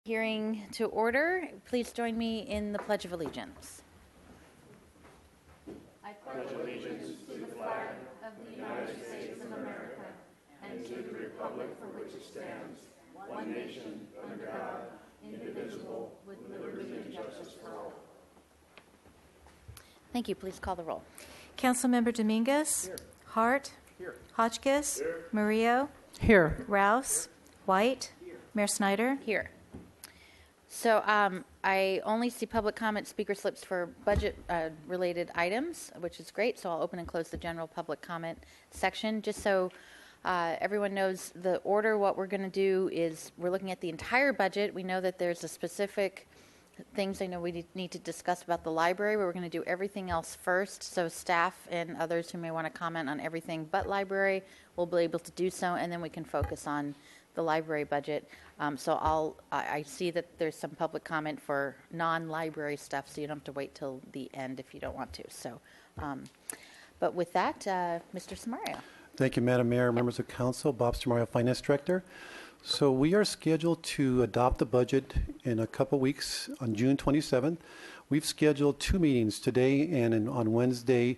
Hearing to order. Please join me in the Pledge of Allegiance. I pledge allegiance to the flag of the United States of America and to the republic for which it stands, one nation, under God, indivisible, with liberty and justice for all. Thank you. Please call the roll. Councilmember Dominguez. Here. Hart. Here. Hotchkiss. Here. Murillo. Here. Rouse. White. Here. Mayor Snyder. Here. So I only see public comment speaker slips for budget-related items, which is great. So I'll open and close the general public comment section. Just so everyone knows the order, what we're going to do is we're looking at the entire budget. We know that there's a specific things I know we need to discuss about the library, where we're going to do everything else first. So staff and others who may want to comment on everything but library will be able to do so, and then we can focus on the library budget. So I see that there's some public comment for non-library stuff, so you don't have to wait till the end if you don't want to. So, but with that, Mr. Samario. Thank you, Madam Mayor, members of council. Bob Samario, Finance Director. So we are scheduled to adopt the budget in a couple weeks on June 27th. We've scheduled two meetings today and on Wednesday,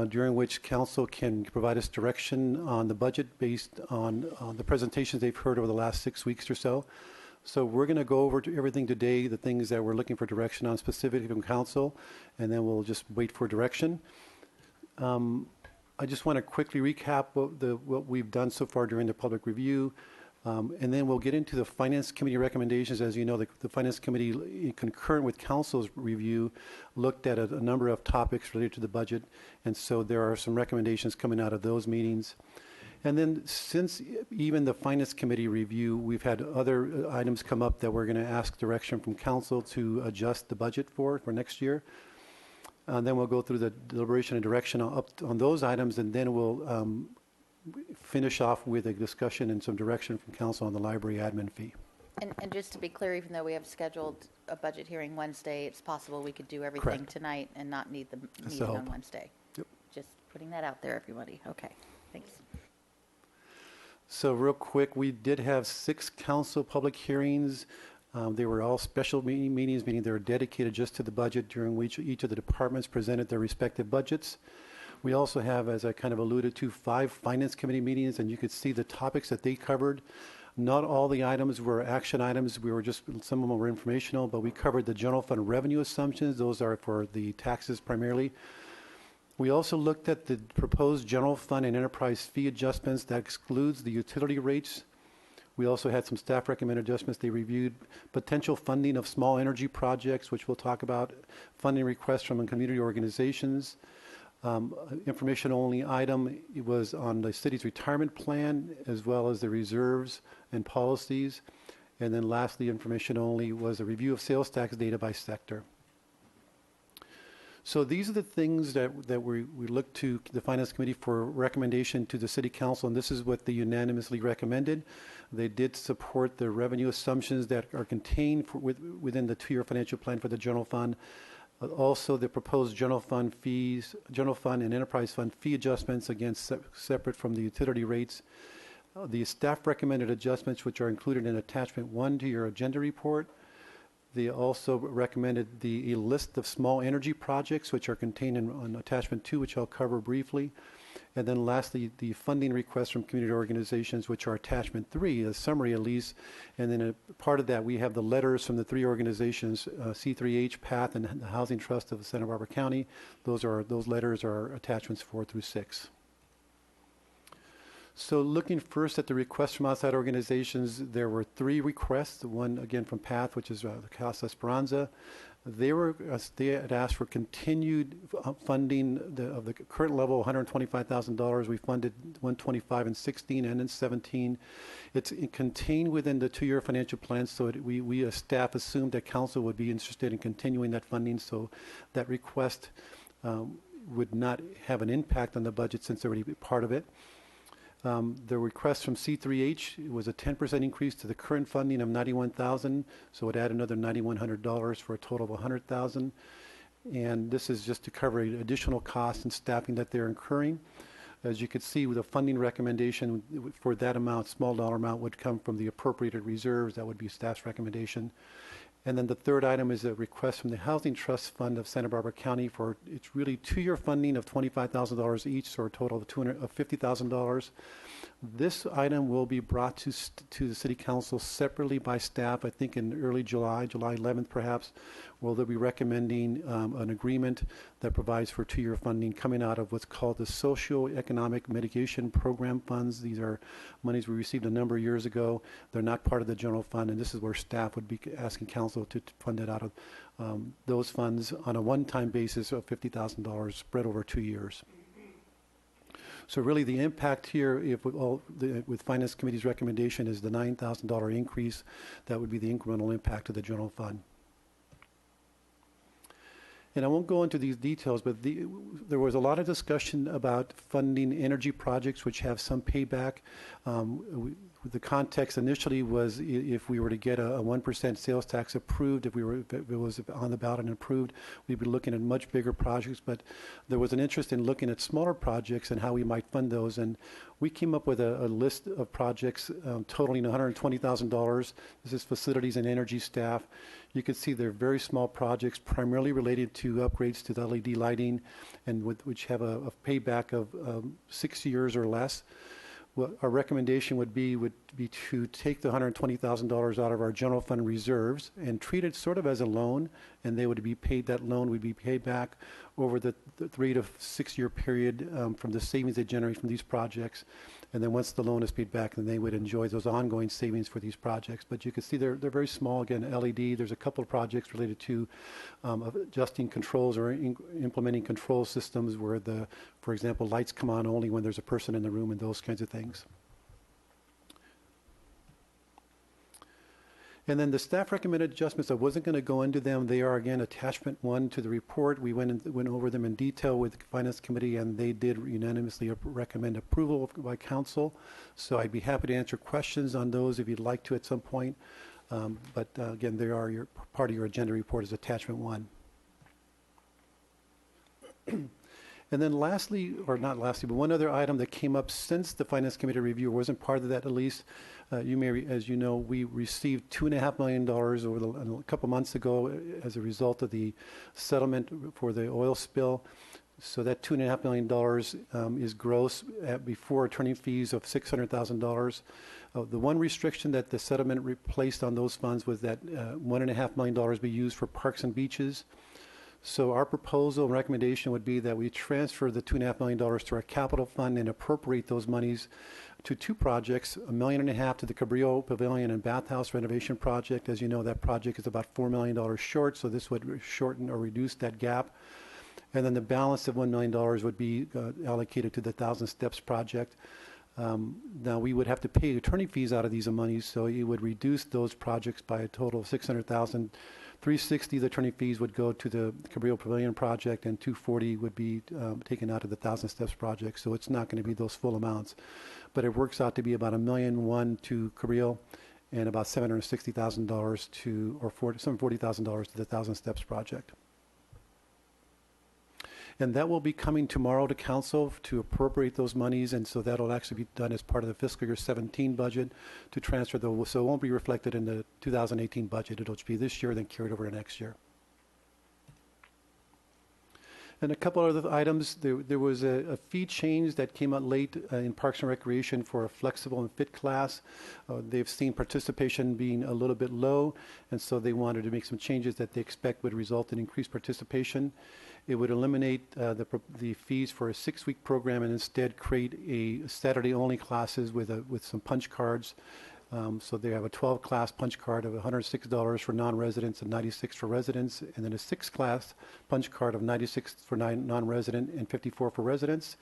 during which council can provide us direction on the budget based on the presentations they've heard over the last 6 weeks or so. So we're going to go over to everything today, the things that we're looking for direction on specifically from council, and then we'll just wait for direction. I just want to quickly recap what we've done so far during the public review. And then we'll get into the Finance Committee recommendations. As you know, the Finance Committee, concurrent with Council's review, looked at a number of topics related to the budget. And so there are some recommendations coming out of those meetings. And then since even the Finance Committee review, we've had other items come up that we're going to ask direction from Council to adjust the budget for next year. Then we'll go through the deliberation and direction up on those items, and then we'll finish off with a discussion and some direction from council on the library admin fee. And just to be clear, even though we have scheduled a budget hearing Wednesday, it's possible we could do everything Correct. Tonight and not need the meeting on Wednesday. Yep. Just putting that out there, everybody. Okay, thanks. So real quick, we did have 6 council public hearings. They were all special meetings, meaning they were dedicated just to the budget, during which each of the departments presented their respective budgets. We also have, as I kind of alluded to, 5 Finance Committee meetings, and you could see the topics that they covered. Not all the items were action items. Some of them were informational, but we covered the general fund revenue assumptions. Those are for the taxes primarily. We also looked at the proposed general fund and enterprise fee adjustments that excludes the utility rates. We also had some staff recommended adjustments. They reviewed potential funding of small energy projects, which we'll talk about, funding requests from community organizations. Information only item was on the city's retirement plan, as well as the reserves and policies. And then lastly, information only was a review of sales tax data by sector. So these are the things that we look to the Finance Committee for recommendation to the City Council, and this is what they unanimously recommended. They did support the revenue assumptions that are contained within the 2-year financial plan for the general fund. Also, the proposed general fund and enterprise fund fee adjustments, again, separate from the utility rates. The staff recommended adjustments, which are included in attachment 1 to your agenda report. They also recommended a list of small energy projects, which are contained in attachment 2, which I'll cover briefly. And then lastly, the funding requests from community organizations, which are attachment 3, a summary at least. And then a part of that, we have the letters from the 3 organizations, C3H, PATH, and the Housing Trust of Santa Barbara County. Those letters are attachments 4 through 6. So looking first at the requests from outside organizations, there were 3 requests. One, again, from PATH, which is the Casa Esperanza. They had asked for continued funding of the current level, $125,000. We funded $125 in 16 and in 17. It's contained within the 2-year financial plan, so we as staff assumed that council would be interested in continuing that funding, so that request would not have an impact on the budget since they're already part of it. The request from C3H was a 10% increase to the current funding of $91,000, so it added another $9,100 for a total of $100,000. And this is just to cover additional costs and staffing that they're incurring. As you could see, with the funding recommendation for that amount, small dollar amount, would come from the appropriated reserves. That would be staff's recommendation. And then the third item is a request from the Housing Trust Fund of Santa Barbara County for, it's really 2-year funding of $25,000 each, so a total of $50,000. This item will be brought to the City Council separately by staff, I think in early July 11th perhaps, where they'll be recommending an agreement that provides for 2-year funding coming out of what's called the Socioeconomic Mitigation Program funds. These are monies we received a number of years ago. They're not part of the general fund, and this is where staff would be asking council to fund it out of those funds on a one-time basis of $50,000 spread over 2 years. So really the impact here, if with Finance Committee's recommendation, is the $9,000 increase. That would be the incremental impact to the general fund. And I won't go into these details, but there was a lot of discussion about funding energy projects which have some payback. The context initially was if we were to get a 1% sales tax approved, if it was on the ballot and approved, we'd be looking at much bigger projects. But there was an interest in looking at smaller projects and how we might fund those. And we came up with a list of projects totaling $120,000. This is facilities and energy staff. You can see they're very small projects, primarily related to upgrades to the LED lighting, and which have a payback of 6 years or less. What our recommendation would be to take the $120,000 out of our general fund reserves and treat it sort of as a loan, and they would be paid. That loan would be paid back over the 3 to 6 year period from the savings they generate from these projects. And then once the loan is paid back, then they would enjoy those ongoing savings for these projects. But you can see they're very small. Again, LED. There's a couple of projects related to adjusting controls or implementing control systems where for example, lights come on only when there's a person in the room and those kinds of things. And then the staff recommended adjustments, I wasn't going to go into them. They are, again, attachment 1 to the report. We went over them in detail with the Finance Committee, and they did unanimously recommend approval by council. So I'd be happy to answer questions on those if you'd like to at some point. But again, they are part of your agenda report as attachment 1. And then lastly, or not lastly, but one other item that came up since the Finance Committee review, wasn't part of that at least. As you know, we received $2.5 million over a couple months ago as a result of the settlement for the oil spill. So that $2.5 million is gross before attorney fees of $600,000. The one restriction that the settlement replaced on those funds was that $1.5 million be used for parks and beaches. So our proposal and recommendation would be that we transfer the $2.5 million to our capital fund and appropriate those monies to 2 projects, $1.5 million to the Cabrillo Pavilion and Bathhouse renovation project. As you know, that project is about $4 million short, so this would shorten or reduce that gap. And then the balance of $1 million would be allocated to the Thousand Steps project. Now, we would have to pay attorney fees out of these monies, so it would reduce those projects by a total of $600,000. $360 the attorney fees would go to the Cabrillo Pavilion project, and $240 would be taken out of the Thousand Steps project. So it's not going to be those full amounts, but it works out to be about $1.1 million to Cabrillo, and about $760,000 to, or $40,000 to the Thousand Steps project. And that will be coming tomorrow to council to appropriate those monies, and so that'll actually be done as part of the fiscal year 17 budget to transfer those. So it won't be reflected in the 2018 budget. It'll just be this year, then carried over to next year. And a couple other items. There was a fee change that came out late in Parks and Recreation for a flexible and fit class. They've seen participation being a little bit low, and so they wanted to make some changes that they expect would result in increased participation. It would eliminate the fees for a 6-week program and instead create a Saturday-only classes with some punch cards. So they have a 12-class punch card of $106 for non-residents and $96 for residents, and then a 6-class punch card of $96 for non-resident and $54 for residents.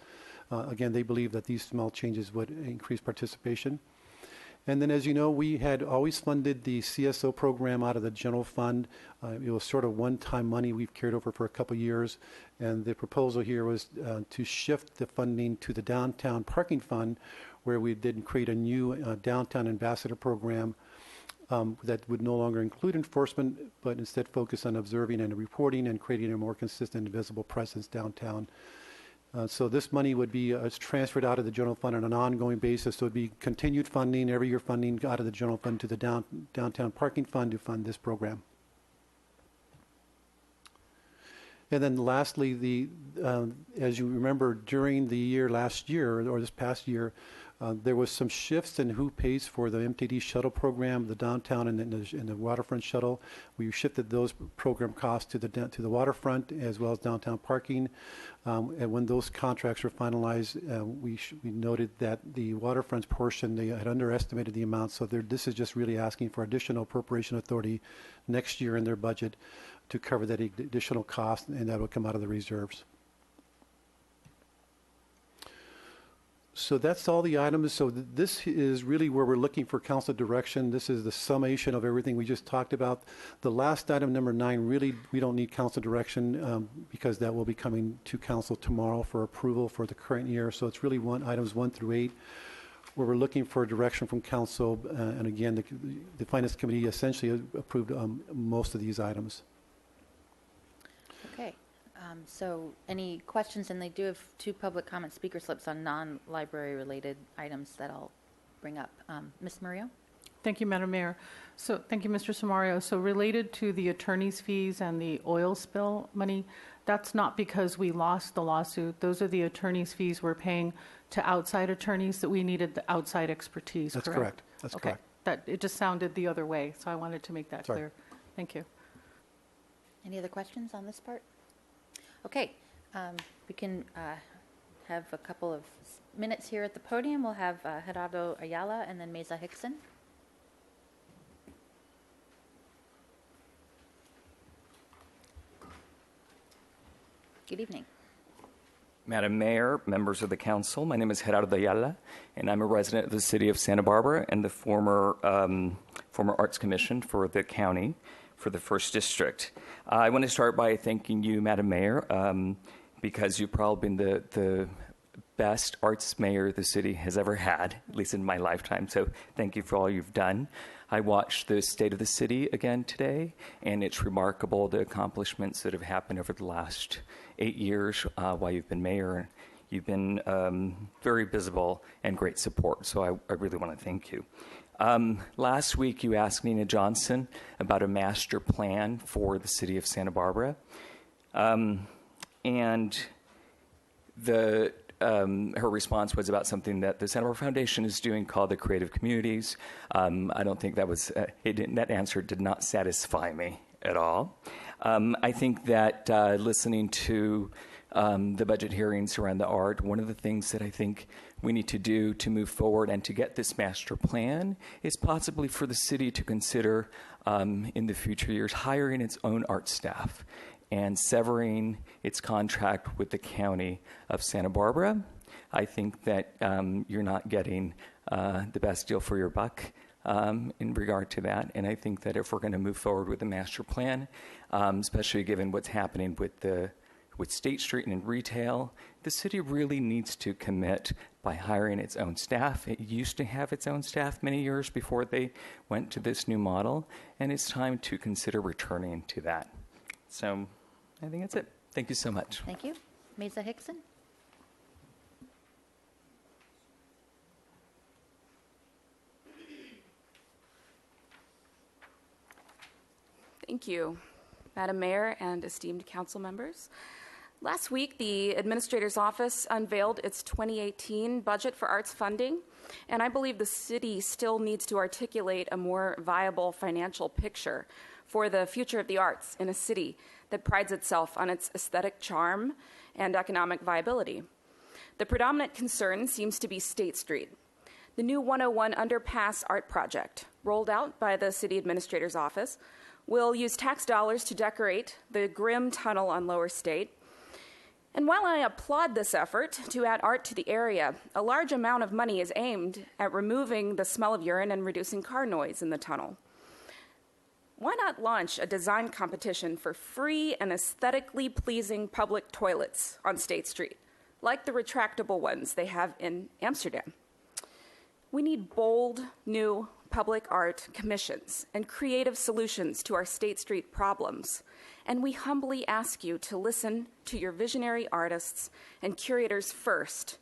Again, they believe that these small changes would increase participation. And then, as you know, we had always funded the CSO program out of the general fund. It was sort of one-time money we've carried over for a couple years. And the proposal here was to shift the funding to the downtown parking fund, where we did create a new downtown ambassador program that would no longer include enforcement, but instead focus on observing and reporting and creating a more consistent and visible presence downtown. So this money would be transferred out of the general fund on an ongoing basis. So it would be continued funding, every year funding out of the general fund to the downtown parking fund to fund this program. And then lastly, as you remember, during the year last year, or this past year, there was some shifts in who pays for the MTD shuttle program, the downtown and the waterfront shuttle. We shifted those program costs to the waterfront as well as downtown parking. And when those contracts were finalized, we noted that the waterfront portion, they had underestimated the amount. So this is just really asking for additional appropriation authority next year in their budget to cover that additional cost, and that will come out of the reserves. So that's all the items. So this is really where we're looking for council direction. This is the summation of everything we just talked about. The last item, number 9, really we don't need council direction because that will be coming to council tomorrow for approval for the current year. So it's really items 1 through 8 where we're looking for direction from council. And again, the Finance Committee essentially approved most of these items. Okay. So any questions? And they do have 2 public comment speaker slips on non-library related items that I'll bring up. Ms. Murillo? Thank you, Madam Mayor. So thank you, Mr. Samario. So related to the attorney's fees and the oil spill money, that's not because we lost the lawsuit. Those are the attorney's fees we're paying to outside attorneys that we needed the outside expertise, That's correct? correct. That's Okay. correct. It just sounded the other way, so I wanted to make that Sorry. clear. Thank you. Any other questions on this part? Okay, we can have a couple of minutes here at the podium. We'll have Gerardo Ayala and then Mesa Hickson. Good evening. Madam Mayor, members of the council, my name is Gerardo Ayala, and I'm a resident of the city of Santa Barbara and the former Arts Commission for the county for the 1st District. I want to start by thanking you, Madam Mayor, because you've probably been the best arts mayor the city has ever had, at least in my lifetime. So thank you for all you've done. I watched the state of the city again today, and it's remarkable the accomplishments that have happened over the last 8 years while you've been mayor. You've been very visible and great support, so I really want to thank you. Last week, you asked Nina Johnson about a master plan for the city of Santa Barbara. And her response was about something that the Santa Barbara Foundation is doing called the Creative Communities. I don't think that was, that answer did not satisfy me at all. I think that listening to the budget hearings around the art, one of the things that I think we need to do to move forward and to get this master plan is possibly for the city to consider in the future years hiring its own art staff and severing its contract with the county of Santa Barbara. I think that you're not getting the best deal for your buck in regard to that. And I think that if we're going to move forward with the master plan, especially given what's happening with State Street and in retail, the city really needs to commit by hiring its own staff. It used to have its own staff many years before they went to this new model, and it's time to consider returning to that. So I think that's it. Thank you so much. Thank you. Mesa Hickson? Thank you, Madam Mayor and esteemed council members. Last week, the Administrator's Office unveiled its 2018 budget for arts funding, and I believe the city still needs to articulate a more viable financial picture for the future of the arts in a city that prides itself on its aesthetic charm and economic viability. The predominant concern seems to be State Street. The new 101 Underpass Art Project, rolled out by the City Administrator's Office, will use tax dollars to decorate the grim tunnel on Lower State. And while I applaud this effort to add art to the area, a large amount of money is aimed at removing the smell of urine and reducing car noise in the tunnel. Why not launch a design competition for free and aesthetically pleasing public toilets on State Street, like the retractable ones they have in Amsterdam? We need bold, new public art commissions and creative solutions to our State Street problems. And we humbly ask you to listen to your visionary artists and curators first,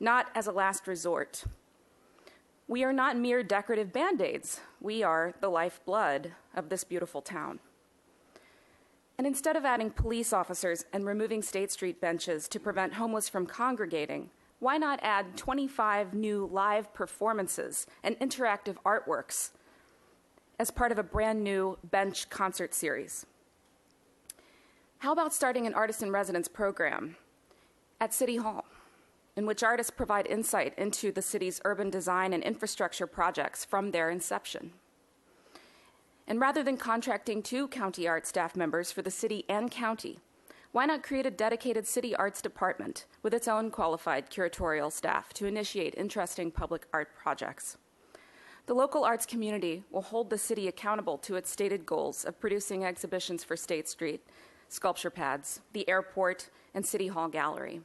not as a last resort. We are not mere decorative Band-Aids. We are the lifeblood of this beautiful town. And instead of adding police officers and removing State Street benches to prevent homeless from congregating, why not add 25 new live performances and interactive artworks as part of a brand new bench concert series? How about starting an artist in residence program at City Hall, in which artists provide insight into the city's urban design and infrastructure projects from their inception? And rather than contracting 2 county art staff members for the city and county, why not create a dedicated city arts department with its own qualified curatorial staff to initiate interesting public art projects? The local arts community will hold the city accountable to its stated goals of producing exhibitions for State Street, sculpture pads, the airport, and City Hall Gallery.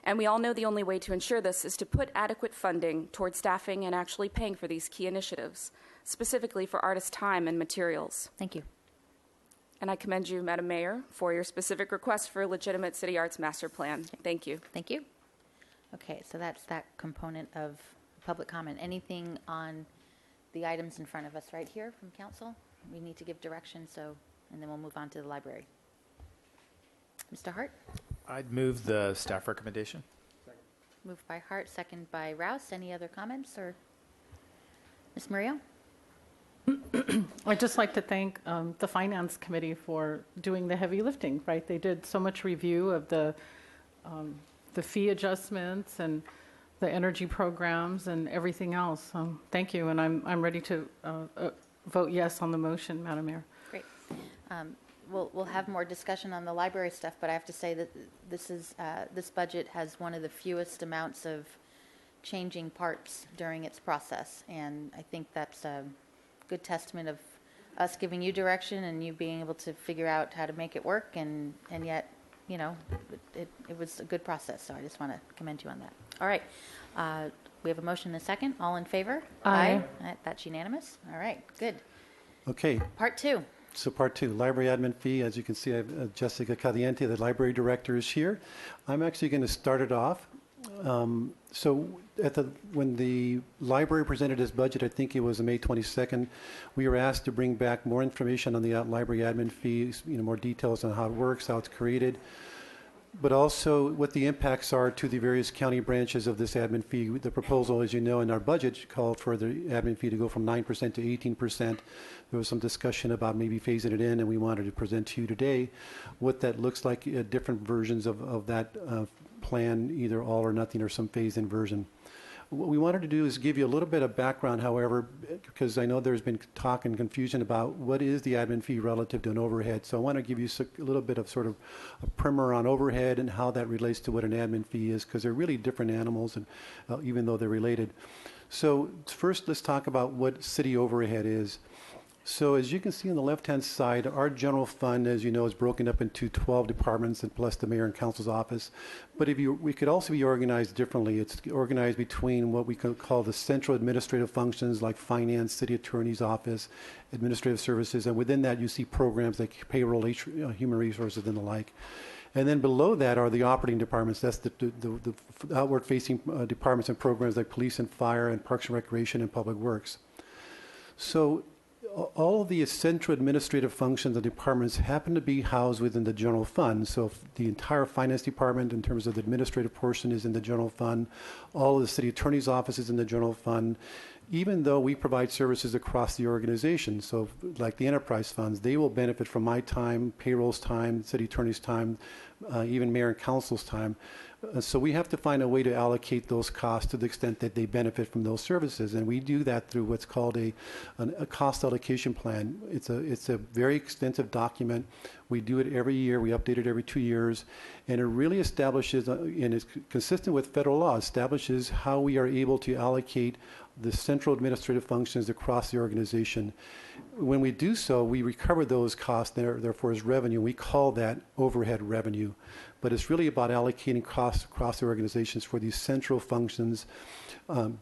And we all know the only way to ensure this is to put adequate funding toward staffing and actually paying for these key initiatives, specifically for artist time and materials. Thank you. And I commend you, Madam Mayor, for your specific request for a legitimate city arts master plan. Thank you. Thank you. Okay, so that's that component of public comment. Anything on the items in front of us right here from council? We need to give direction, and then we'll move on to the library. Mr. Hart? I'd move the staff recommendation. Moved by Hart, second by Rouse. Any other comments, or Ms. Murillo? I'd just like to thank the Finance Committee for doing the heavy lifting, right? They did so much review of the fee adjustments and the energy programs and everything else. Thank you, and I'm ready to vote yes on the motion, Madam Mayor. Great. We'll have more discussion on the library stuff, but I have to say that this budget has one of the fewest amounts of changing parts during its process, and I think that's a good testament of us giving you direction and you being able to figure out how to make it work, and yet, you know, it was a good process, so I just want to commend you on that. All right. We have a motion and a second. All in favor? Aye. That's unanimous. All right, good. Okay, Part 2. so part 2, library admin fee. As you can see, I have Jessica Caliente, the library director, is here. I'm actually going to start it off. So when the library presented its budget, I think it was May 22nd, we were asked to bring back more information on the library admin fees, more details on how it works, how it's created, but also what the impacts are to the various county branches of this admin fee. The proposal, as you know, in our budget called for the admin fee to go from 9% to 18%. There was some discussion about maybe phasing it in, and we wanted to present to you today what that looks like, different versions of that plan, either all or nothing or some phased-in version. What we wanted to do is give you a little bit of background, however, because I know there's been talk and confusion about what is the admin fee relative to an overhead. So I want to give you a little bit of sort of a primer on overhead and how that relates to what an admin fee is, because they're really different animals, and even though they're related. So first, let's talk about what city overhead is. So as you can see on the left-hand side, our general fund, as you know, is broken up into 12 departments and plus the mayor and council's office. But we could also be organized differently. It's organized between what we could call the central administrative functions like finance, city attorney's office, administrative services, and within that you see programs like payroll, human resources, and the like. And then below that are the operating departments. That's the outward-facing departments and programs like police and fire and parks and recreation and public works. So all of the central administrative functions and departments happen to be housed within the general fund. So the entire finance department, in terms of the administrative portion, is in the general fund. All of the city attorney's office is in the general fund, even though we provide services across the organization. So like the enterprise funds, they will benefit from my time, payroll's time, city attorney's time, even mayor and council's time. So we have to find a way to allocate those costs to the extent that they benefit from those services, and we do that through what's called a cost allocation plan. It's a very extensive document. We do it every year. We update it every 2 years, and it really establishes, and is consistent with federal law, establishes how we are able to allocate the central administrative functions across the organization. When we do so, we recover those costs, therefore, as revenue. We call that overhead revenue. But it's really about allocating costs across the organizations for these central functions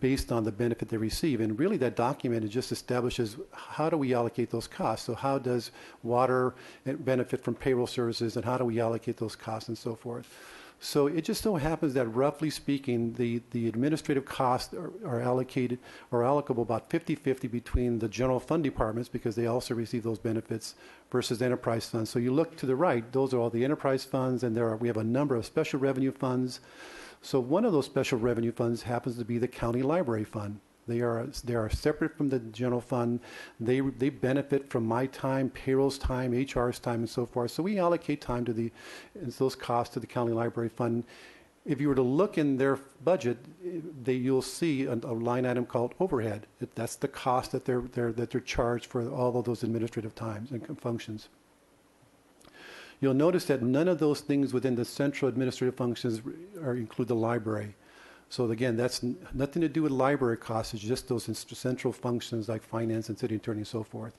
based on the benefit they receive. And really, that document, it just establishes how do we allocate those costs. So how does water benefit from payroll services, and how do we allocate those costs and so forth. So it just so happens that, roughly speaking, the administrative costs are allocated or allocable about 50-50 between the general fund departments, because they also receive those benefits, versus enterprise funds. So you look to the right, those are all the enterprise funds, and we have a number of special revenue funds. So one of those special revenue funds happens to be the county library fund. They are separate from the general fund. They benefit from my time, payroll's time, HR's time, and so forth. So we allocate time to those costs to the county library fund. If you were to look in their budget, you'll see a line item called overhead. That's the cost that they're charged for all of those administrative times and functions. You'll notice that none of those things within the central administrative functions include the library. So again, that's nothing to do with library costs. It's just those central functions like finance and city attorney and so forth.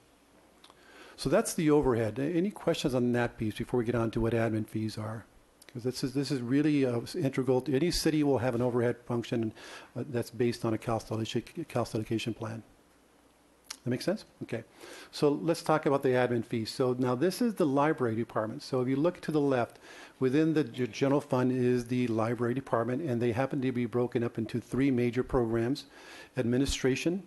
So that's the overhead. Any questions on that piece before we get on to what admin fees are? Because this is really integral. Any city will have an overhead function that's based on a cost allocation plan. That make sense? Okay. So let's talk about the admin fees. So now this is the library department. So if you look to the left, within the general fund is the library department, and they happen to be broken up into three major programs: administration,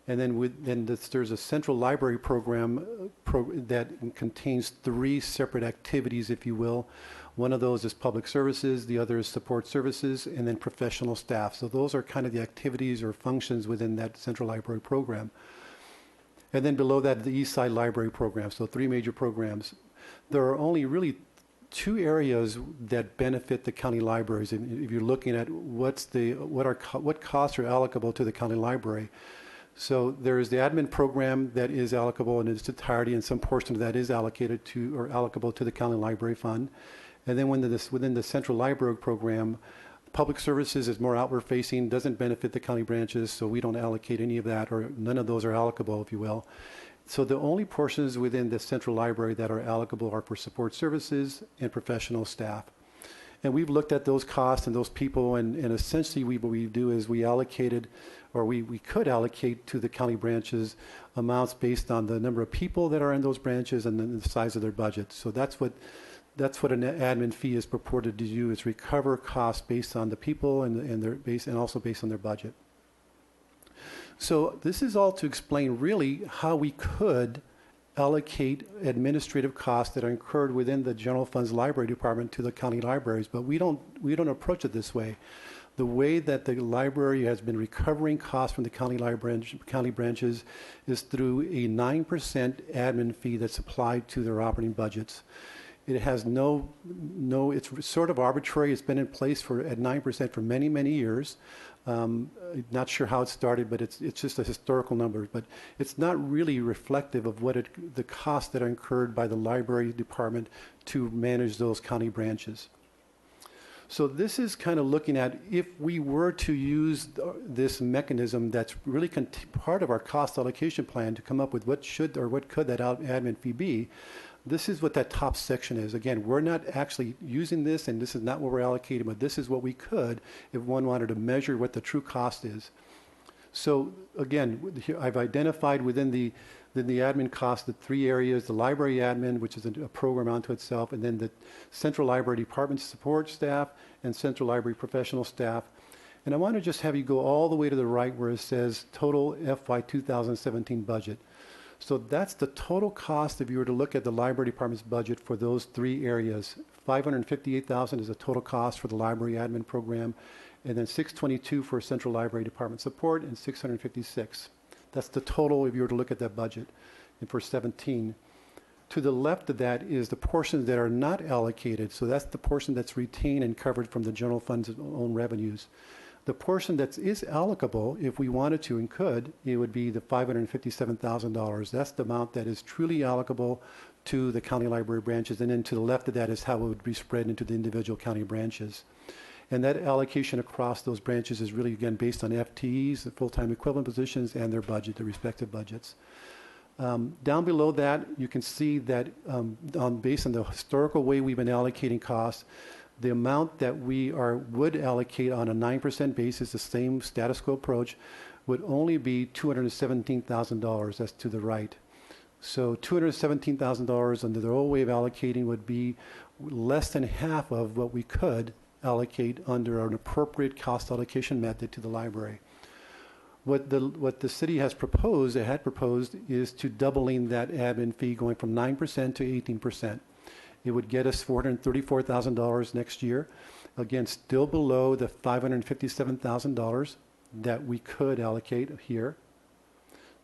and then there's a central library program that contains three separate activities, if you will. One of those is public services, the other is support services, and then professional staff. So those are kind of the activities or functions within that central library program. And then below that, the East Side Library Program, so three major programs. There are only really two areas that benefit the county libraries. And if you're looking at what costs are allocable to the county library. So there is the admin program that is allocable in its entirety, and some portion of that is allocated to or allocable to the county library fund. And then within the central library program, public services is more outward facing, doesn't benefit the county branches, so we don't allocate any of that, or none of those are allocable, if you will. So the only portions within the central library that are allocable are for support services and professional staff. And we've looked at those costs and those people, and essentially what we do is we allocated, or we could allocate to the county branches amounts based on the number of people that are in those branches and the size of their budget. So that's what an admin fee is purported to do, is recover costs based on the people and their base, and also based on their budget. So this is all to explain really how we could allocate administrative costs that are incurred within the general funds library department to the county libraries, but we don't approach it this way. The way that the library has been recovering costs from the county branches is through a 9% admin fee that's applied to their operating budgets. It has it's sort of arbitrary. It's been in place at 9% for many, many years. Not sure how it started, but it's just a historical number. But it's not really reflective of the costs that are incurred by the library department to manage those county branches. So this is kind of looking at, if we were to use this mechanism that's really part of our cost allocation plan to come up with what could that admin fee be. This is what that top section is. Again, we're not actually using this, and this is not what we're allocating, but this is what we could if one wanted to measure what the true cost is. So again, I've identified within the admin cost the three areas: the library admin, which is a program unto itself, and then the central library department support staff and central library professional staff. And I want to just have you go all the way to the right where it says total FY 2017 budget. So that's the total cost if you were to look at the library department's budget for those three areas. $558,000 is the total cost for the library admin program, and then $622 for central library department support, and $656. That's the total if you were to look at that budget. And for 17. To the left of that is the portions that are not allocated. So that's the portion that's retained and covered from the general fund's own revenues. The portion that is allocable, if we wanted to and could, it would be the $557,000. That's the amount that is truly allocable to the county library branches. And then to the left of that is how it would be spread into the individual county branches. And that allocation across those branches is really, again, based on FTEs, the full-time equivalent positions, and their budget, their respective budgets. Down below that, you can see that based on the historical way we've been allocating costs, the amount that we would allocate on a 9% basis, the same status quo approach, would only be $217,000. That's to the right. So $217,000 under the old way of allocating would be less than half of what we could allocate under an appropriate cost allocation method to the library. What the city had proposed is to doubling that admin fee, going from 9% to 18%. It would get us $434,000 next year. Again, still below the $557,000 that we could allocate here.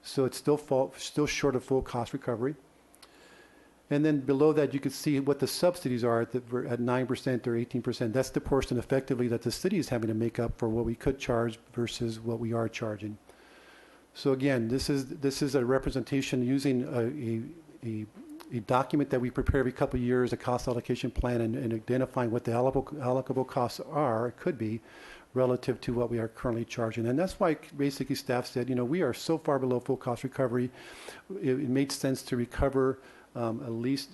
So it's still short of full cost recovery. And then below that, you can see what the subsidies are at 9% or 18%. That's the portion effectively that the city is having to make up for what we could charge versus what we are charging. So again, this is a representation using a document that we prepare every couple of years, a cost allocation plan, and identifying what the allocable costs could be relative to what we are currently charging. And that's why basically staff said, we are so far below full cost recovery, it made sense to recover at least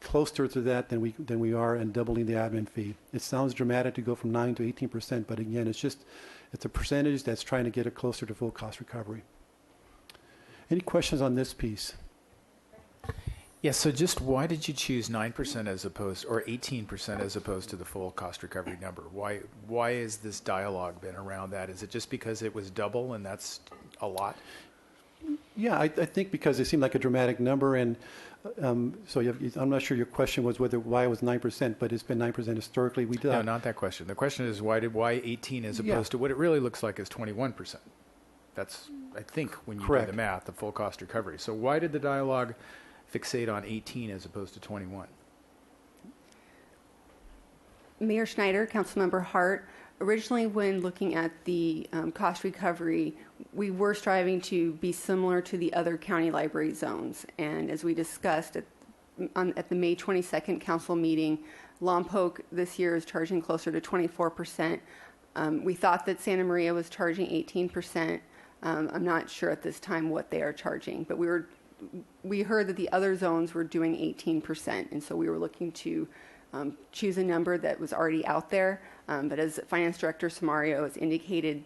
closer to that than we are, and doubling the admin fee. It sounds dramatic to go from 9 to 18%, but again, it's a percentage that's trying to get it closer to full cost recovery. Any questions on this piece? Yes, so just why did you choose 9% as opposed, or 18% as opposed to the full cost recovery number? Why has this dialogue been around that? Is it just because it was double and that's a lot? Yeah, I think because it seemed like a dramatic number, and so I'm not sure your question was why it was 9%, but it's been 9% historically. No, not that question. The question is why 18 as opposed to what it really looks like is 21%. That's, I think, when you do the math, the full cost recovery. So why did the dialogue fixate on 18 as opposed to 21? Mayor Schneider, Councilmember Hart, originally when looking at the cost recovery, we were striving to be similar to the other county library zones. And as we discussed at the May 22nd council meeting, Lompoc this year is charging closer to 24%. We thought that Santa Maria was charging 18%. I'm not sure at this time what they are charging, but we heard that the other zones were doing 18%, and so we were looking to choose a number that was already out there. But as Finance Director Samario has indicated,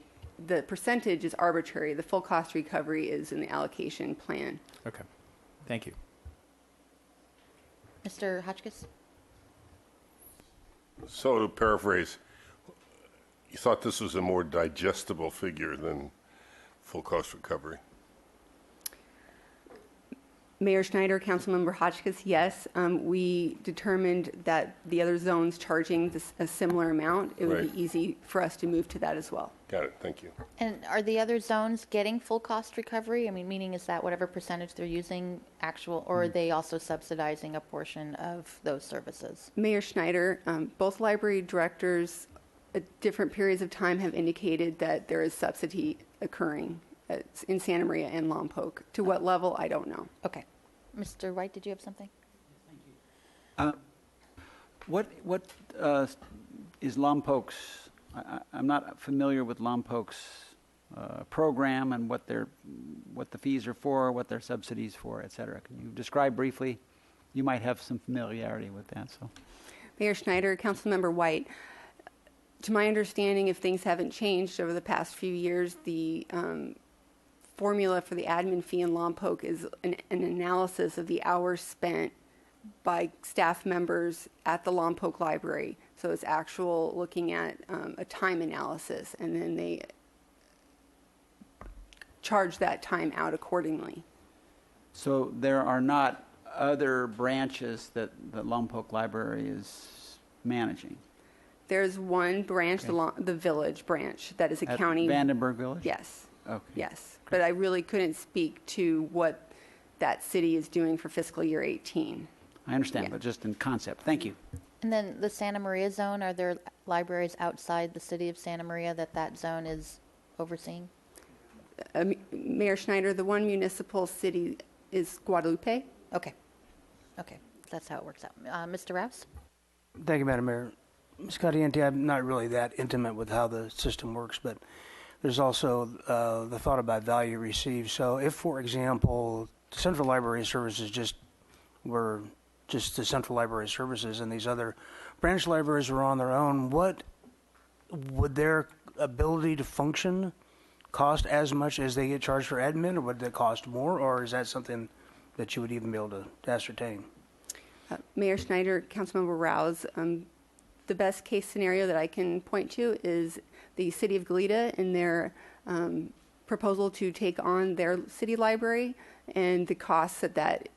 the percentage is arbitrary. The full cost recovery is in the allocation plan. Okay. Thank you. Mr. Hotchkiss? So to paraphrase, you thought this was a more digestible figure than full cost recovery? Mayor Schneider, Councilmember Hotchkiss, yes. We determined that the other zones charging a similar amount, it would be easy for us to move to that as well. Got it. Thank you. And are the other zones getting full cost recovery? I mean, meaning is that whatever percentage they're using actual, or are they also subsidizing a portion of those services? Mayor Schneider, both library directors at different periods of time have indicated that there is subsidy occurring in Santa Maria and Lompoc. To what level, I don't know. Okay. Mr. White, did you have something? What is Lompoc's? I'm not familiar with Lompoc's program and what the fees are for, what their subsidies for, et cetera. Can you describe briefly? You might have some familiarity with that. So, Mayor Schneider, Councilmember White, to my understanding, if things haven't changed over the past few years, the formula for the admin fee in Lompoc is an analysis of the hours spent by staff members at the Lompoc Library. So it's actual looking at a time analysis, and then they charge that time out accordingly. So there are not other branches that the Lompoc Library is managing? There's one branch, the Village branch, that is a At county. Vandenberg Village? Yes. Okay. Yes. But I really couldn't speak to what that city is doing for fiscal year 18. I understand, Yeah. but just in concept. Thank you. And then the Santa Maria zone, are there libraries outside the city of Santa Maria that zone is overseeing? Mayor Schneider, the one municipal city is Guadalupe. Okay. That's how it works out. Mr. Rouse? Thank you, Madam Mayor. Ms. Caliente, I'm not really that intimate with how the system works, but there's also the thought about value received. So if, for example, the Central Library Services were just the Central Library Services and these other branch libraries were on their own, what would their ability to function cost as much as they get charged for admin, or would it cost more, or is that something that you would even be able to ascertain? Mayor Schneider, Councilmember Rouse, the best case scenario that I can point to is the City of Goleta in their proposal to take on their city library and the costs that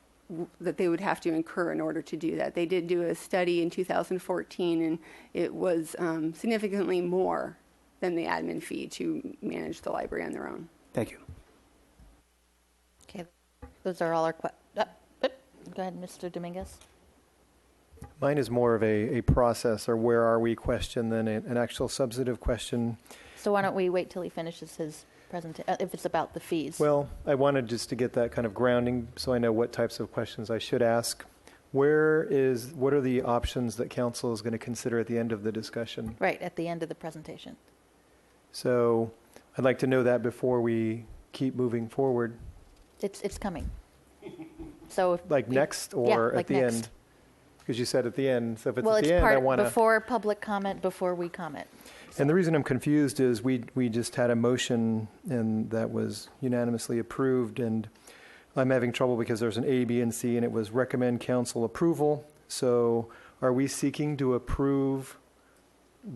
they would have to incur in order to do that. They did do a study in 2014, and it was significantly more than the admin fee to manage the library on their own. Thank you. Okay, those are all our questions. Go ahead, Mr. Dominguez. Mine is more of a process or where are we question than an actual substantive question. So why don't we wait till he finishes his presentation, if it's about the fees? Well, I wanted just to get that kind of grounding so I know what types of questions I should ask. What are the options that council is going to consider at the end of the discussion? Right, at the end of the presentation. So I'd like to know that before we keep moving forward. It's coming. So Next or like at the next. end? Because you said at the end. So if it's Well, at it's the end, I part want to. before public comment, before we comment. And the reason I'm confused is we just had a motion and that was unanimously approved, and I'm having trouble because there's an A, B, and C, and it was recommend council approval. So are we seeking to approve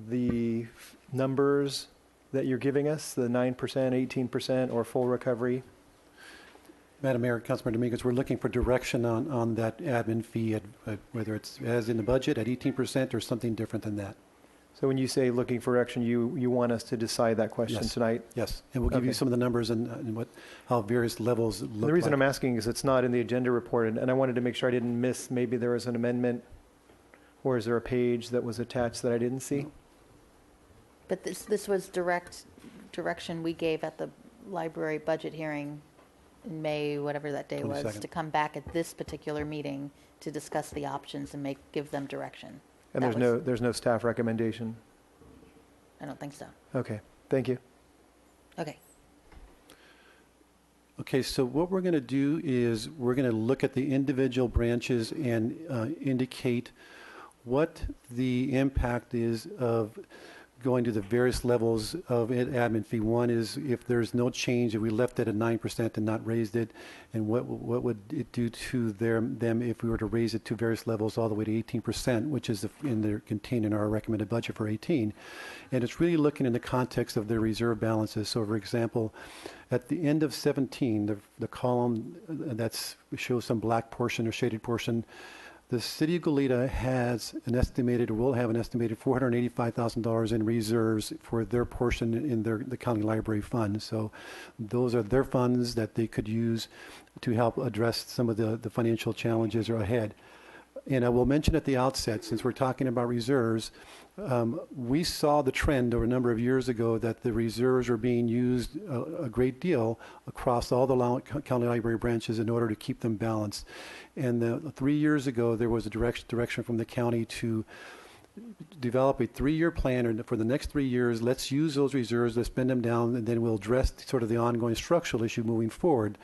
the numbers that you're giving us, the 9%, 18%, or full recovery? Madam Mayor, Councilmember Dominguez, we're looking for direction on that admin fee, whether it's as in the budget at 18% or something different than that. So when you say looking for action, you want us to decide that question Yes. tonight? Yes, and we'll give you Okay. some of the numbers and how various levels look The reason like. I'm asking is it's not in the agenda report, and I wanted to make sure I didn't miss, maybe there was an amendment, or is there a page that was attached that I didn't see? But this was direction we gave at the library budget hearing in May, whatever that day was, 22nd. to come back at this particular meeting to discuss the options and give them direction. And That there's no staff recommendation? I don't think so. Okay, thank you. Okay. Okay, so what we're going to do is we're going to look at the individual branches and indicate what the impact is of going to the various levels of admin fee. One is if there's no change, if we left it at 9% and not raised it, and what would it do to them if we were to raise it to various levels all the way to 18%, which is contained in our recommended budget for 18. And it's really looking in the context of their reserve balances. So, for example, at the end of 17, the column that shows some black portion or shaded portion, the City of Goleta will have an estimated $485,000 in reserves for their portion in the county library fund. So those are their funds that they could use to help address some of the financial challenges are ahead. And I will mention at the outset, since we're talking about reserves, we saw the trend over a number of years ago that the reserves are being used a great deal across all the county library branches in order to keep them balanced. And 3 years ago, there was a direction from the county to develop a 3-year plan for the next 3 years. Let's use those reserves, let's spend them down, and then we'll address sort of the ongoing structural issue moving forward.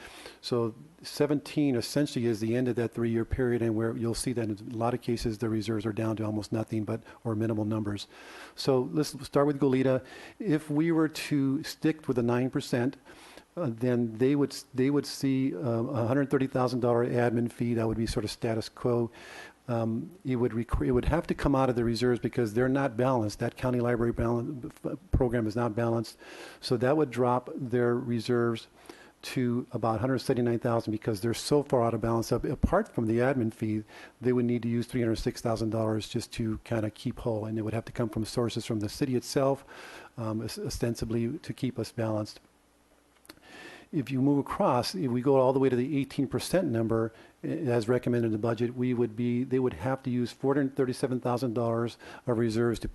So 17 essentially is the end of that 3-year period, and where you'll see that in a lot of cases the reserves are down to almost nothing or minimal numbers. So let's start with Goleta. If we were to stick with the 9%, then they would see a $130,000 admin fee. That would be sort of status quo. It would have to come out of the reserves because they're not balanced. That county library program is not balanced. So that would drop their reserves to about $179,000 because they're so far out of balance. Apart from the admin fee, they would need to use $306,000 just to kind of keep whole, and it would have to come from sources from the city itself, ostensibly to keep us balanced. If you move across, if we go all the way to the 18% number, as recommended in the budget, they would have to use $437,000 of reserves to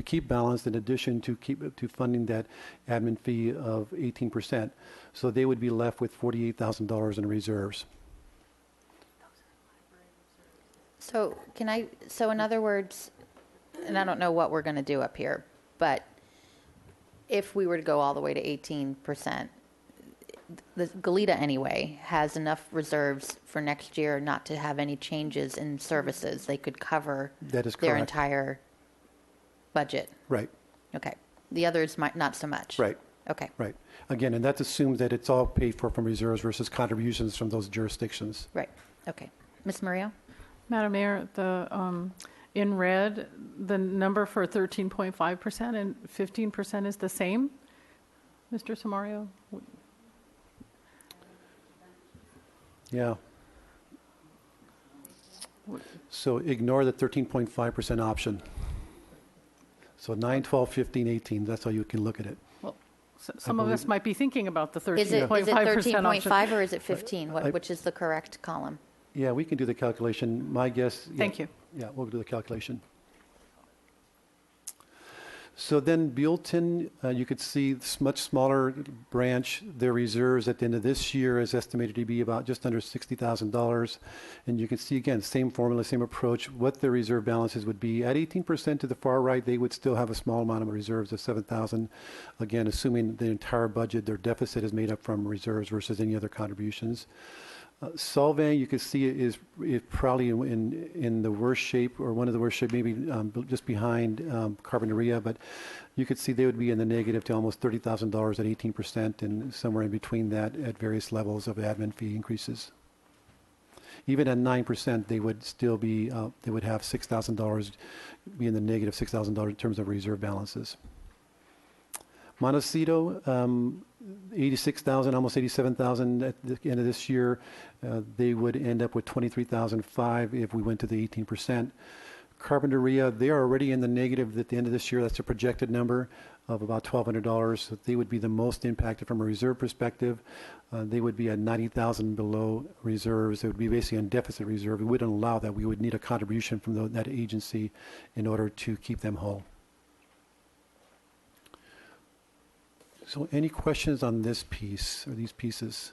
keep balanced, in addition to funding that admin fee of 18%. So they would be left with $48,000 in reserves. So in other words, and I don't know what we're going to do up here, but if we were to go all the way to 18%, the Goleta anyway has enough reserves for next year not to have any changes in services. They could cover That is their correct. entire budget. Right, Okay. The others might not so much. right, Okay. right. Again, and that assumes that it's all paid for from reserves versus contributions from those jurisdictions. Right. Okay. Ms. Murillo? Madam Mayor, in red, the number for 13.5% and 15% is the same. Mr. Samario? Yeah. So ignore the 13.5% option. So 9, 12, 15, 18, that's how you can look at it. Well, some of us might be thinking about the Is it 13.5% option. 13.5 or is it 15? Which is the correct column? Yeah, we can do the calculation. My guess. Yeah, Thank you. Yeah, we'll do the calculation. So then Buellton, you could see this much smaller branch. Their reserves at the end of this year is estimated to be about just under $60,000. And you can see, again, same formula, same approach, what their reserve balances would be. At 18% to the far right, they would still have a small amount of reserves of $7,000. Again, assuming the entire budget, their deficit is made up from reserves versus any other contributions. Solvang, you can see is probably in the worst shape, or one of the worst shape, maybe just behind Carpinteria, but you could see they would be in the negative to almost $30,000 at 18%, and somewhere in between that at various levels of admin fee increases. Even at 9%, they would still be, they would have $6,000, be in the negative $6,000 in terms of reserve balances. Montecito, 86,000, almost 87,000 at the end of this year. They would end up with 23,005 if we went to the 18%. Carpinteria, they are already in the negative at the end of this year. That's a projected number of about $1,200. So they would be the most impacted from a reserve perspective. They would be at 90,000 below reserves. It would be basically on deficit reserve. We wouldn't allow that. We would need a contribution from that agency in order to keep them whole. So any questions on this piece or these pieces?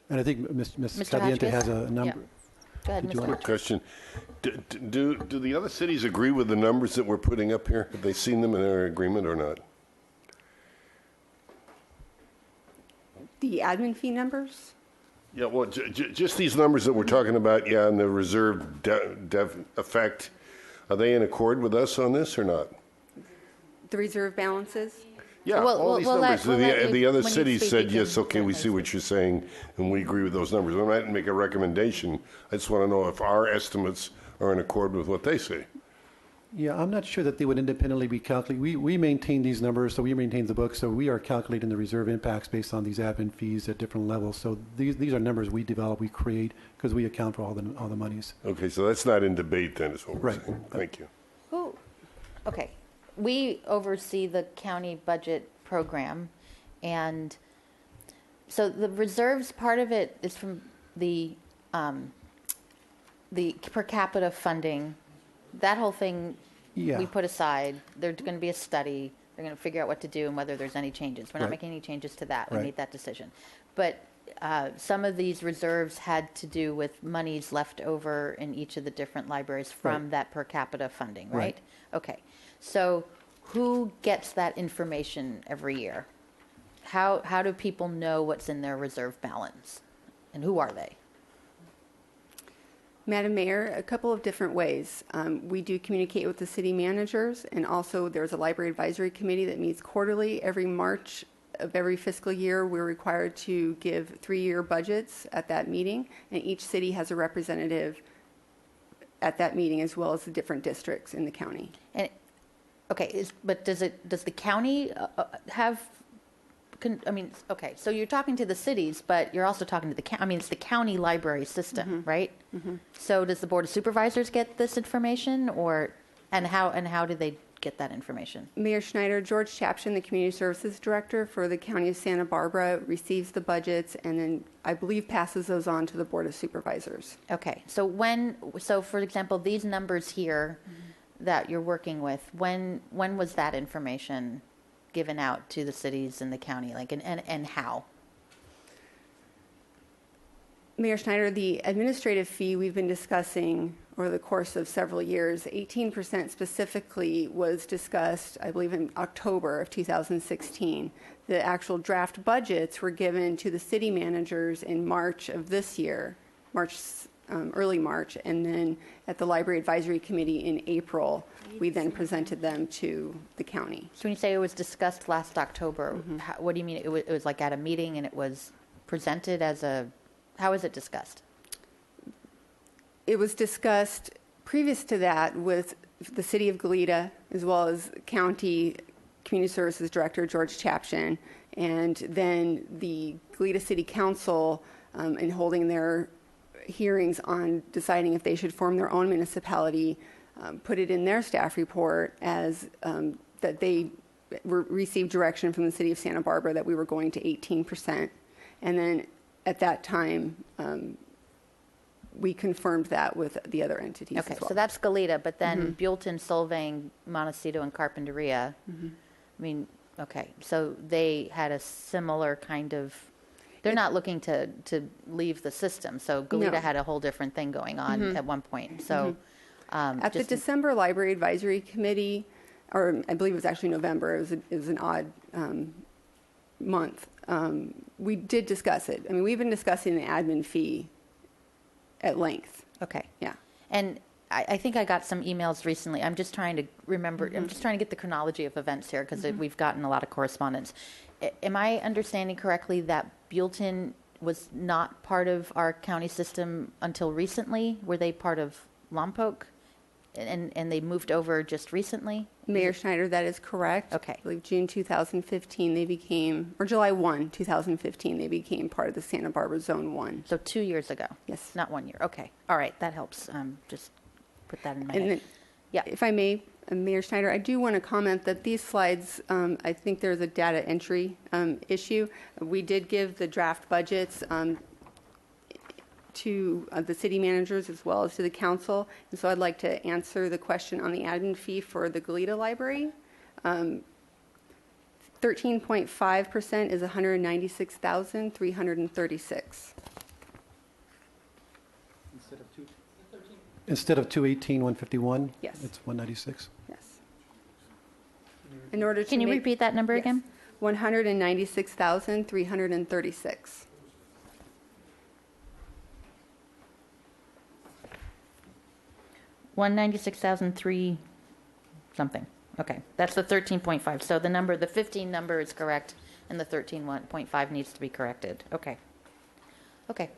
And I think Ms. Caliente has a number. Yeah. Go ahead, Did you Mr. Quick question. Do the other cities agree with the numbers that we're putting up here? Have they seen them in their agreement or not? The admin fee numbers? Yeah, well, just these numbers that we're talking about, yeah, and the reserve effect, are they in accord with us on this or not? The reserve balances? Yeah, Well, all these we'll numbers. let you- The other when you cities speak, said, you yes, can okay, we certainly see what you're saying, and we agree with those numbers. I'm not make a recommendation. I just want to know if our estimates are in accord with what they say. Yeah, I'm not sure that they would independently be calculated. We maintain these numbers, so we maintain the book, so we are calculating the reserve impacts based on these admin fees at different levels. So these are numbers we develop, we create, because we account for all the monies. Okay, so that's not in debate then, is what we're Right. saying. Thank you. Who? Okay. We oversee the county budget program, and so the reserves part of it is from the per capita funding. That whole thing Yeah. we put aside. There's going to be a study. They're going to figure out what to do and whether there's any changes. We're not Right. making any changes to that. We Right. made that decision. But some of these reserves had to do with monies left over in each of the different libraries from Right. that per capita funding, right? Right. Okay. So who gets that information every year? How do people know what's in their reserve balance? And who are they? Madam Mayor, a couple of different ways. We do communicate with the city managers, and also there's a library advisory committee that meets quarterly. Every March of every fiscal year, we're required to give 3-year budgets at that meeting, and each city has a representative at that meeting, as well as the different districts in the county. And okay, but does the county have? I mean, okay, so you're talking to the cities, but you're also talking to the county. I mean, it's the county library system, right? Mm-hmm. So does the Board of Supervisors get this information, and how do they get that information? Mayor Schneider, George Chapshin, the Community Services Director for the County of Santa Barbara, receives the budgets and then, I believe, passes those on to the Board of Supervisors. Okay, so for example, these numbers here that you're working with, when was that information given out to the cities and the county, like, and how? Mayor Schneider, the administrative fee we've been discussing, over the course of several years. 18% specifically was discussed, I believe, in October of 2016. The actual draft budgets were given to the city managers in March of this year, early March, and then at the Library Advisory Committee in April, we then presented them to the county. So when you say it was discussed last October, what do you mean? It was like at a meeting and it was presented as how was it discussed? It was discussed previous to that with the City of Goleta, as well as County Community Services Director George Chapshin, and then the Goleta City Council in holding their hearings on deciding if they should form their own municipality, put it in their staff report as that they received direction from the City of Santa Barbara that we were going to 18%. And then at that time, we confirmed that with the other entities Okay, as well. so that's Goleta, but then Buellton, Solvang, Montecito, and Carpinteria. I mean, okay, so they had a similar kind of. They're not looking to leave the system. So Goleta No. had a whole different thing going on at one point. So At the December Library Advisory Committee, or I believe it was actually November, it was an odd month, we did discuss it. I mean, we've been discussing the admin fee at length. Okay. Yeah. And I think I got some emails recently. I'm just trying to remember. I'm just trying to get the chronology of events here because we've gotten a lot of correspondence. Am I understanding correctly that Buellton was not part of our county system until recently? Were they part of Lompoc? And they moved over just recently? Mayor Schneider, that is correct. Okay. I believe June 2015 they became, or July 1, 2015, they became part of the Santa Barbara Zone 1. So 2 years ago? Yes. Not 1 year. Okay. All right. That helps. Just put that in my And head. then, Yeah. if I may, Mayor Schneider, I do want to comment that these slides, I think there's a data entry issue. We did give the draft budgets to the city managers as well as to the council. And so I'd like to answer the question on the admin fee for the Goleta Library. 13.5% is $196,336. Instead of 218, 151? Yes. It's 196? Yes. In order to Can you make- repeat that number Yes. again? 196,336. $196,003 something. Okay, that's the 13.5. So the 15 number is correct, and the 13.5 needs to be corrected. Okay. Okay.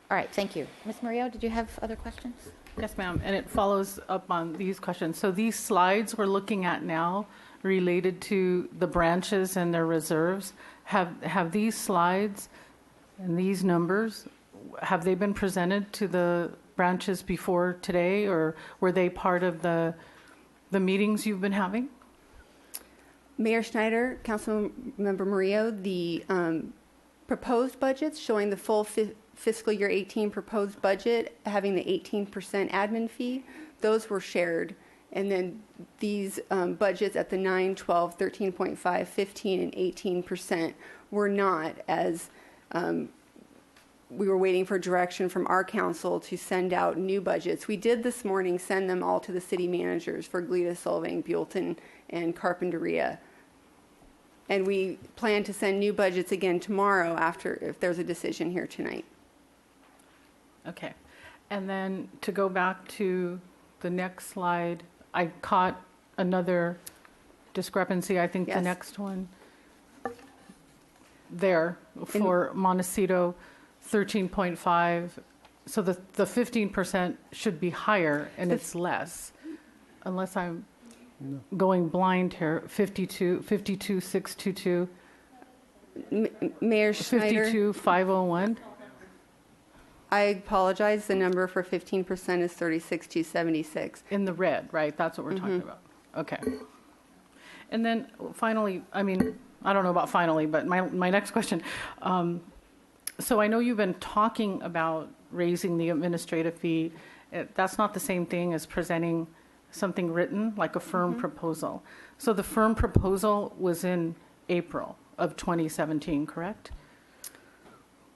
All right, thank you. Ms. Murillo, did you have other questions? Yes, ma'am, and it follows up on these questions. So these slides we're looking at now related to the branches and their reserves, have these slides and these numbers, have they been presented to the branches before today, or were they part of the meetings you've been having? Mayor Schneider, Councilmember Murillo, the proposed budgets showing the full fiscal year 18 proposed budget, having the 18% admin fee, those were shared. And then these budgets at the 9, 12, 13.5, 15, and 18% were not, as we were waiting for direction from our council to send out new budgets. We did this morning send them all to the city managers for Goleta, Solvang, Buellton, and Carpinteria. And we plan to send new budgets again tomorrow if there's a decision here tonight. Okay. And then to go back to the next slide, I caught another discrepancy. I think the Yes. next one there for Montecito, 13.5. So the 15% should be higher, and it's less, unless I'm going blind here. 52,622, Mayor Schneider, 52,501. I apologize. The number for 15% is 36,276. In the red, right? That's what we're talking about. Okay. And then finally, I mean, I don't know about finally, but my next question. So I know you've been talking about raising the administrative fee. That's not the same thing as presenting something written, like a firm proposal. So the firm proposal was in April of 2017, correct?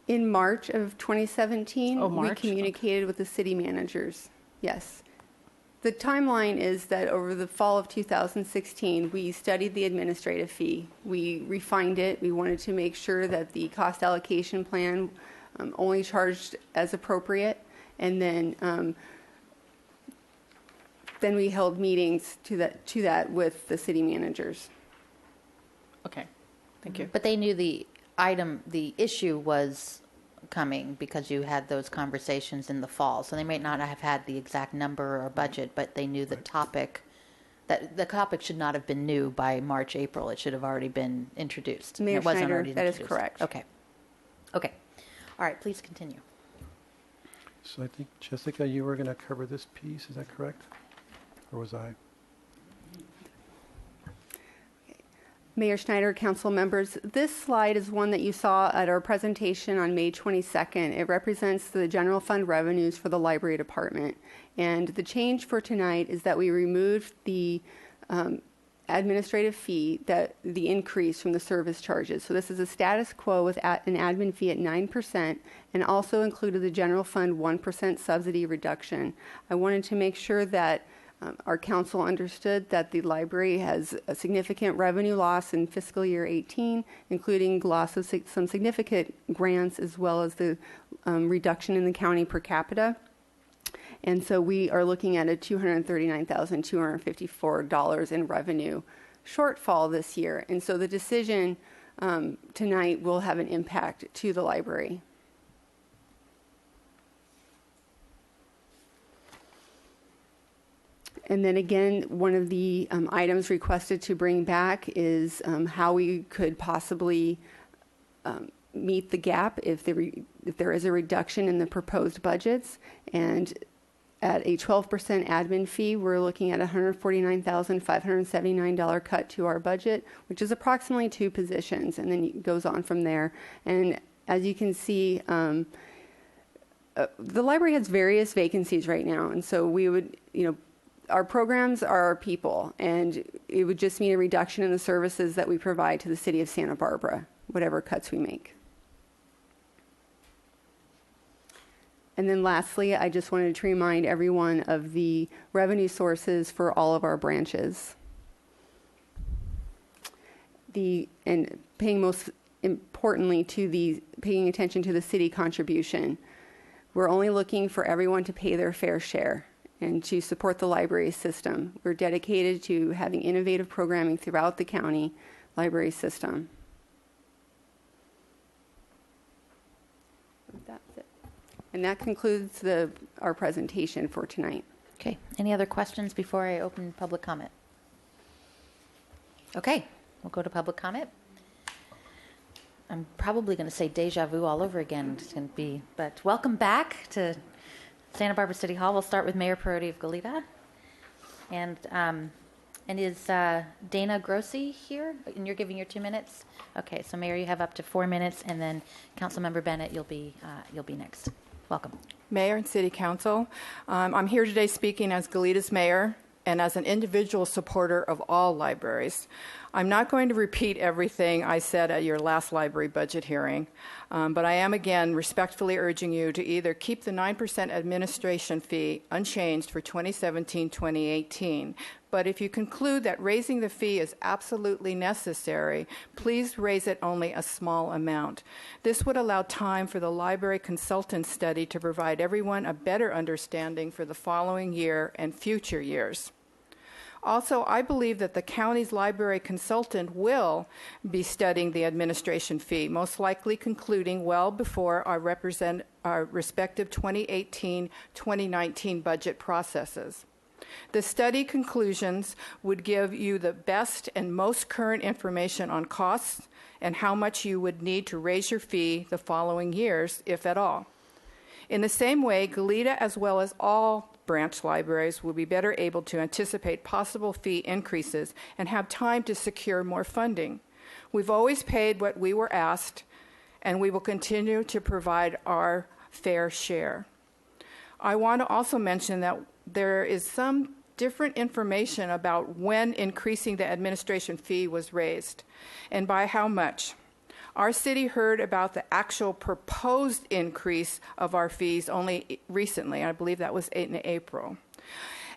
In March of 2017, Oh, we March? communicated with the city managers. Yes. The timeline is that over the fall of 2016, we studied the administrative fee. We refined it. We wanted to make sure that the cost allocation plan only charged as appropriate. And then we held meetings to that with the city managers. Okay, thank you. But they knew the issue was coming because you had those conversations in the fall. So they may not have had the exact number or budget, but they knew the topic, that the topic should not have been new by March, April. It should have already been introduced. Mayor It wasn't Schneider, already that is introduced. correct. Okay. Okay. All right, please continue. So I think, Jessica, you were going to cover this piece, is that correct? Or was I? Mayor Schneider, council members, this slide is one that you saw at our presentation on May 22nd. It represents the general fund revenues for the library department. And the change for tonight is that we removed the administrative fee, the increase from the service charges. So this is a status quo with an admin fee at 9% and also included the general fund 1% subsidy reduction. I wanted to make sure that our council understood that the library has a significant revenue loss in fiscal year 18, including loss of some significant grants as well as the reduction in the county per capita. And so we are looking at a $239,254 in revenue shortfall this year. And so the decision tonight will have an impact to the library. And then again, one of the items requested to bring back is how we could possibly meet the gap if there is a reduction in the proposed budgets. And at a 12% admin fee, we're looking at a $149,579 cut to our budget, which is approximately 2 positions, and then it goes on from there. And as you can see, the library has various vacancies right now, and so we would, our programs are our people, and it would just mean a reduction in the services that we provide to the city of Santa Barbara, whatever cuts we make. And then lastly, I just wanted to remind everyone of the revenue sources for all of our branches. And paying most importantly paying attention to the city contribution. We're only looking for everyone to pay their fair share and to support the library system. We're dedicated to having innovative programming throughout the county library system. That's it. And that concludes our presentation for tonight. Okay. Any other questions before I open public comment? Okay. We'll go to public comment. I'm probably going to say deja vu all over again. It's going to be, but welcome back to Santa Barbara City Hall. We'll start with Mayor Perotti of Goleta. And is Dana Grossi here? And you're giving your 2 minutes? Okay, so Mayor, you have up to 4 minutes, and then Councilmember Bennett, you'll be next. Welcome. Mayor and City Council, I'm here today speaking as Goleta's mayor and as an individual supporter of all libraries. I'm not going to repeat everything I said at your last library budget hearing, but I am again respectfully urging you to either keep the 9% administration fee unchanged for 2017-2018, but if you conclude that raising the fee is absolutely necessary, please raise it only a small amount. This would allow time for the library consultant study to provide everyone a better understanding for the following year and future years. Also, I believe that the county's library consultant will be studying the administration fee, most likely concluding well before our respective 2018-2019 budget processes. The study conclusions would give you the best and most current information on costs and how much you would need to raise your fee the following years, if at all. In the same way, Goleta, as well as all branch libraries, will be better able to anticipate possible fee increases and have time to secure more funding. We've always paid what we were asked, and we will continue to provide our fair share. I want to also mention that there is some different information about when increasing the administration fee was raised and by how much. Our city heard about the actual proposed increase of our fees only recently. I believe that was in April.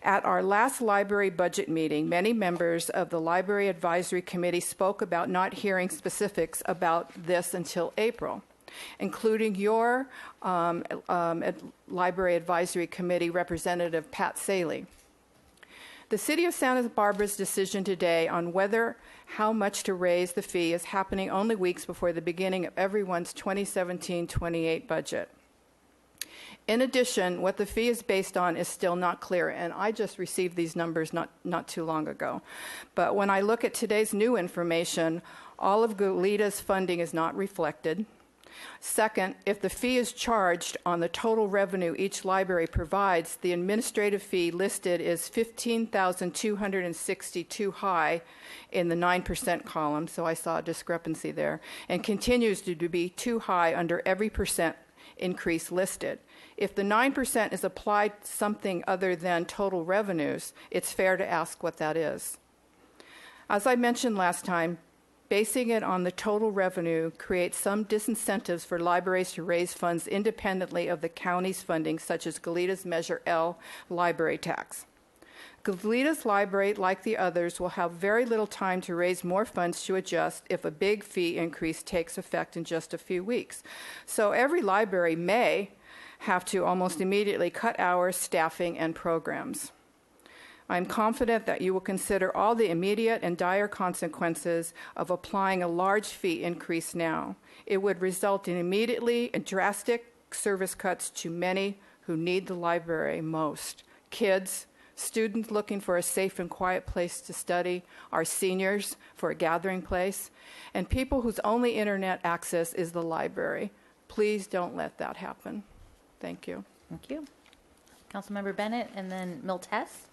At our last library budget meeting, many members of the Library Advisory Committee spoke about not hearing specifics about this until April, including your Library Advisory Committee representative, Pat Saley. The City of Santa Barbara's decision today on how much to raise the fee is happening only weeks before the beginning of everyone's 2017-28 budget. In addition, what the fee is based on is still not clear, and I just received these numbers not too long ago. But when I look at today's new information, all of Goleta's funding is not reflected. Second, if the fee is charged on the total revenue each library provides, the administrative fee listed is $15,260 too high in the 9% column, so I saw a discrepancy there, and continues to be too high under every percent increase listed. If the 9% is applied to something other than total revenues, it's fair to ask what that is. As I mentioned last time, basing it on the total revenue creates some disincentives for libraries to raise funds independently of the county's funding, such as Goleta's Measure L library tax. Goleta's library, like the others, will have very little time to raise more funds to adjust if a big fee increase takes effect in just a few weeks. So every library may have to almost immediately cut hours, staffing, and programs. I'm confident that you will consider all the immediate and dire consequences of applying a large fee increase now. It would result in immediately and drastic service cuts to many who need the library most: kids, students looking for a safe and quiet place to study, our seniors for a gathering place, and people whose only internet access is the library. Please don't let that happen. Thank you. Thank you. Councilmember Bennett, and then Miltez.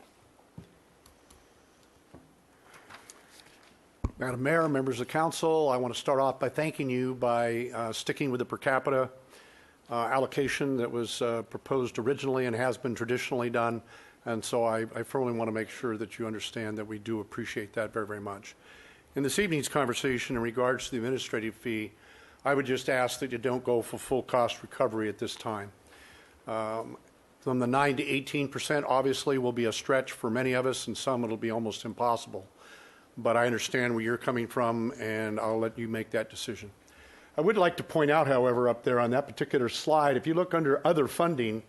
Madam Mayor, members of council, I want to start off by thanking you by sticking with the per capita allocation that was proposed originally and has been traditionally done. And so I firmly want to make sure that you understand that we do appreciate that very, very much. In this evening's conversation in regards to the administrative fee, I would just ask that you don't go for full cost recovery at this time. From the 9 to 18% obviously will be a stretch for many of us, and some it'll be almost impossible. But I understand where you're coming from, and I'll let you make that decision. I would like to point out, however, up there on that particular slide, if you look under other funding,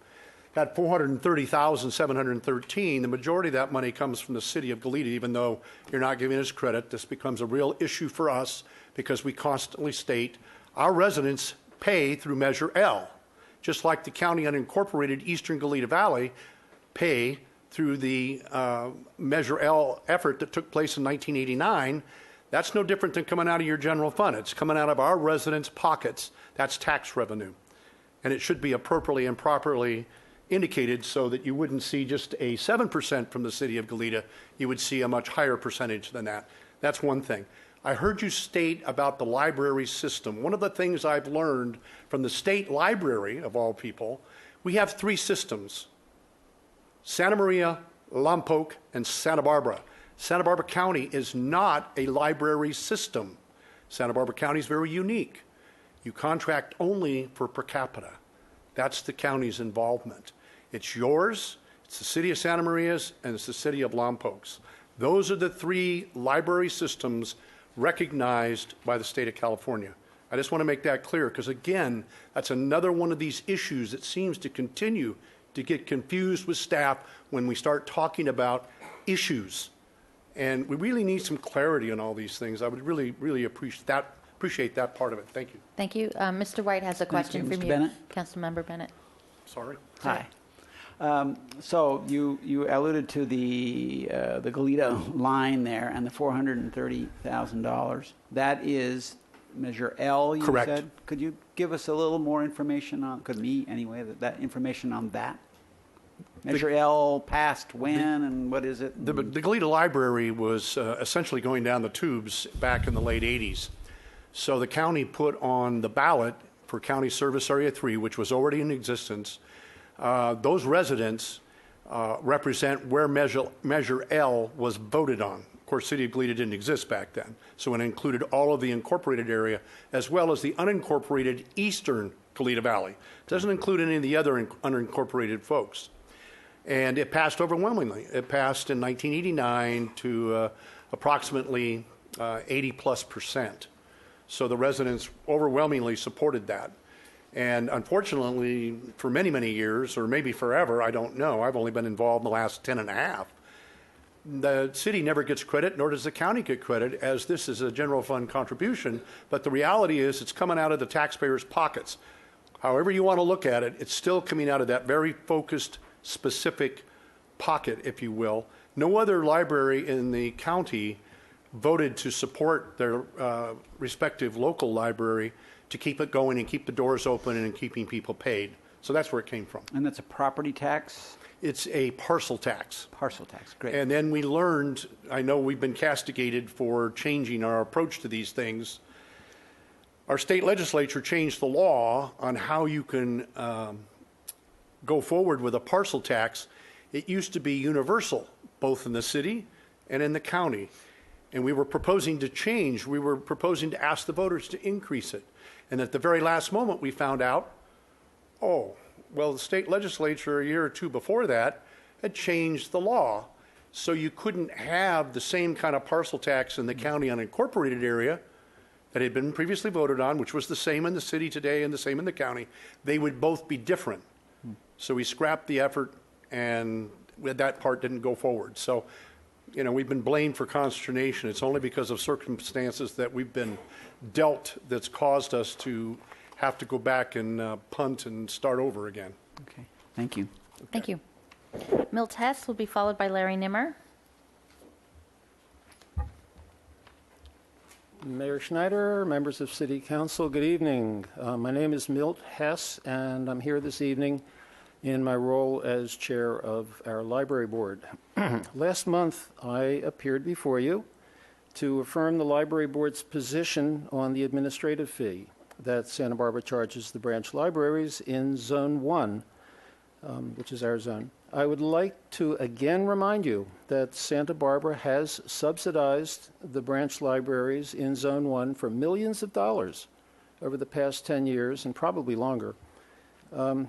that $430,713, the majority of that money comes from the city of Goleta. Even though you're not giving us credit, this becomes a real issue for us because we constantly state our residents pay through Measure L, just like the county unincorporated Eastern Goleta Valley pay through the Measure L effort that took place in 1989. That's no different than coming out of your general fund. It's coming out of our residents' pockets. That's tax revenue. And it should be appropriately and properly indicated so that you wouldn't see just a 7% from the city of Goleta. You would see a much higher percentage than that. That's one thing. I heard you state about the library system. One of the things I've learned from the state library, of all people, we have 3 systems: Santa Maria, Lompoc, and Santa Barbara. Santa Barbara County is not a library system. Santa Barbara County is very unique. You contract only for per capita. That's the county's involvement. It's yours, it's the city of Santa Maria's, and it's the city of Lompoc's. Those are the 3 library systems recognized by the state of California. I just want to make that clear because, again, that's another one of these issues that seems to continue to get confused with staff when we start talking about issues. And we really need some clarity on all these things. I would really, really appreciate that part of it. Thank you. Thank you. Mr. White has a question Thank you. from Mr. you. Bennett? Councilmember Bennett. Sorry. Hi. So you alluded to the Goleta line there and the $430,000. That is Measure L, you Correct. said? Could you give us a little more information on, could me anyway, that information on that? Measure L passed when and what is it? The Goleta Library was essentially going down the tubes back in the late 80s. So the county put on the ballot for County Service Area 3, which was already in existence. Those residents represent where Measure L was voted on. Of course, City of Goleta didn't exist back then, so it included all of the incorporated area as well as the unincorporated eastern Goleta Valley. It doesn't include any of the other unincorporated folks. And it passed overwhelmingly. It passed in 1989 to approximately 80+%. So the residents overwhelmingly supported that. And unfortunately, for many, many years, or maybe forever, I don't know, I've only been involved in the last 10 and a half, the city never gets credit, nor does the county get credit, as this is a general fund contribution. But the reality is it's coming out of the taxpayers' pockets. However you want to look at it, it's still coming out of that very focused, specific pocket, if you will. No other library in the county voted to support their respective local library to keep it going and keep the doors open and keeping people paid. So that's where it came from. And that's a property tax? It's a parcel tax. Parcel tax, great. And then we learned, I know we've been castigated for changing our approach to these things. Our state legislature changed the law on how you can go forward with a parcel tax. It used to be universal, both in the city and in the county. And we were proposing to change. We were proposing to ask the voters to increase it. And at the very last moment, we found out, oh, well, the state legislature a year or two before that had changed the law. So you couldn't have the same kind of parcel tax in the county unincorporated area that had been previously voted on, which was the same in the city today and the same in the county. They would both be different. So we scrapped the effort, and that part didn't go forward. So, you know, we've been blamed for consternation. It's only because of circumstances that we've been dealt that's caused us to have to go back and punt and start over again. Okay, thank you. Okay. Thank you. Milt Hess will be followed by Larry Nimmer. Mayor Schneider, members of City Council, good evening. My name is Milt Hess, and I'm here this evening in my role as chair of our library board. Last month, I appeared before you to affirm the library board's position on the administrative fee that Santa Barbara charges the branch libraries in Zone 1, which is our zone. I would like to again remind you that Santa Barbara has subsidized the branch libraries in Zone 1 for millions of dollars over the past 10 years and probably longer. And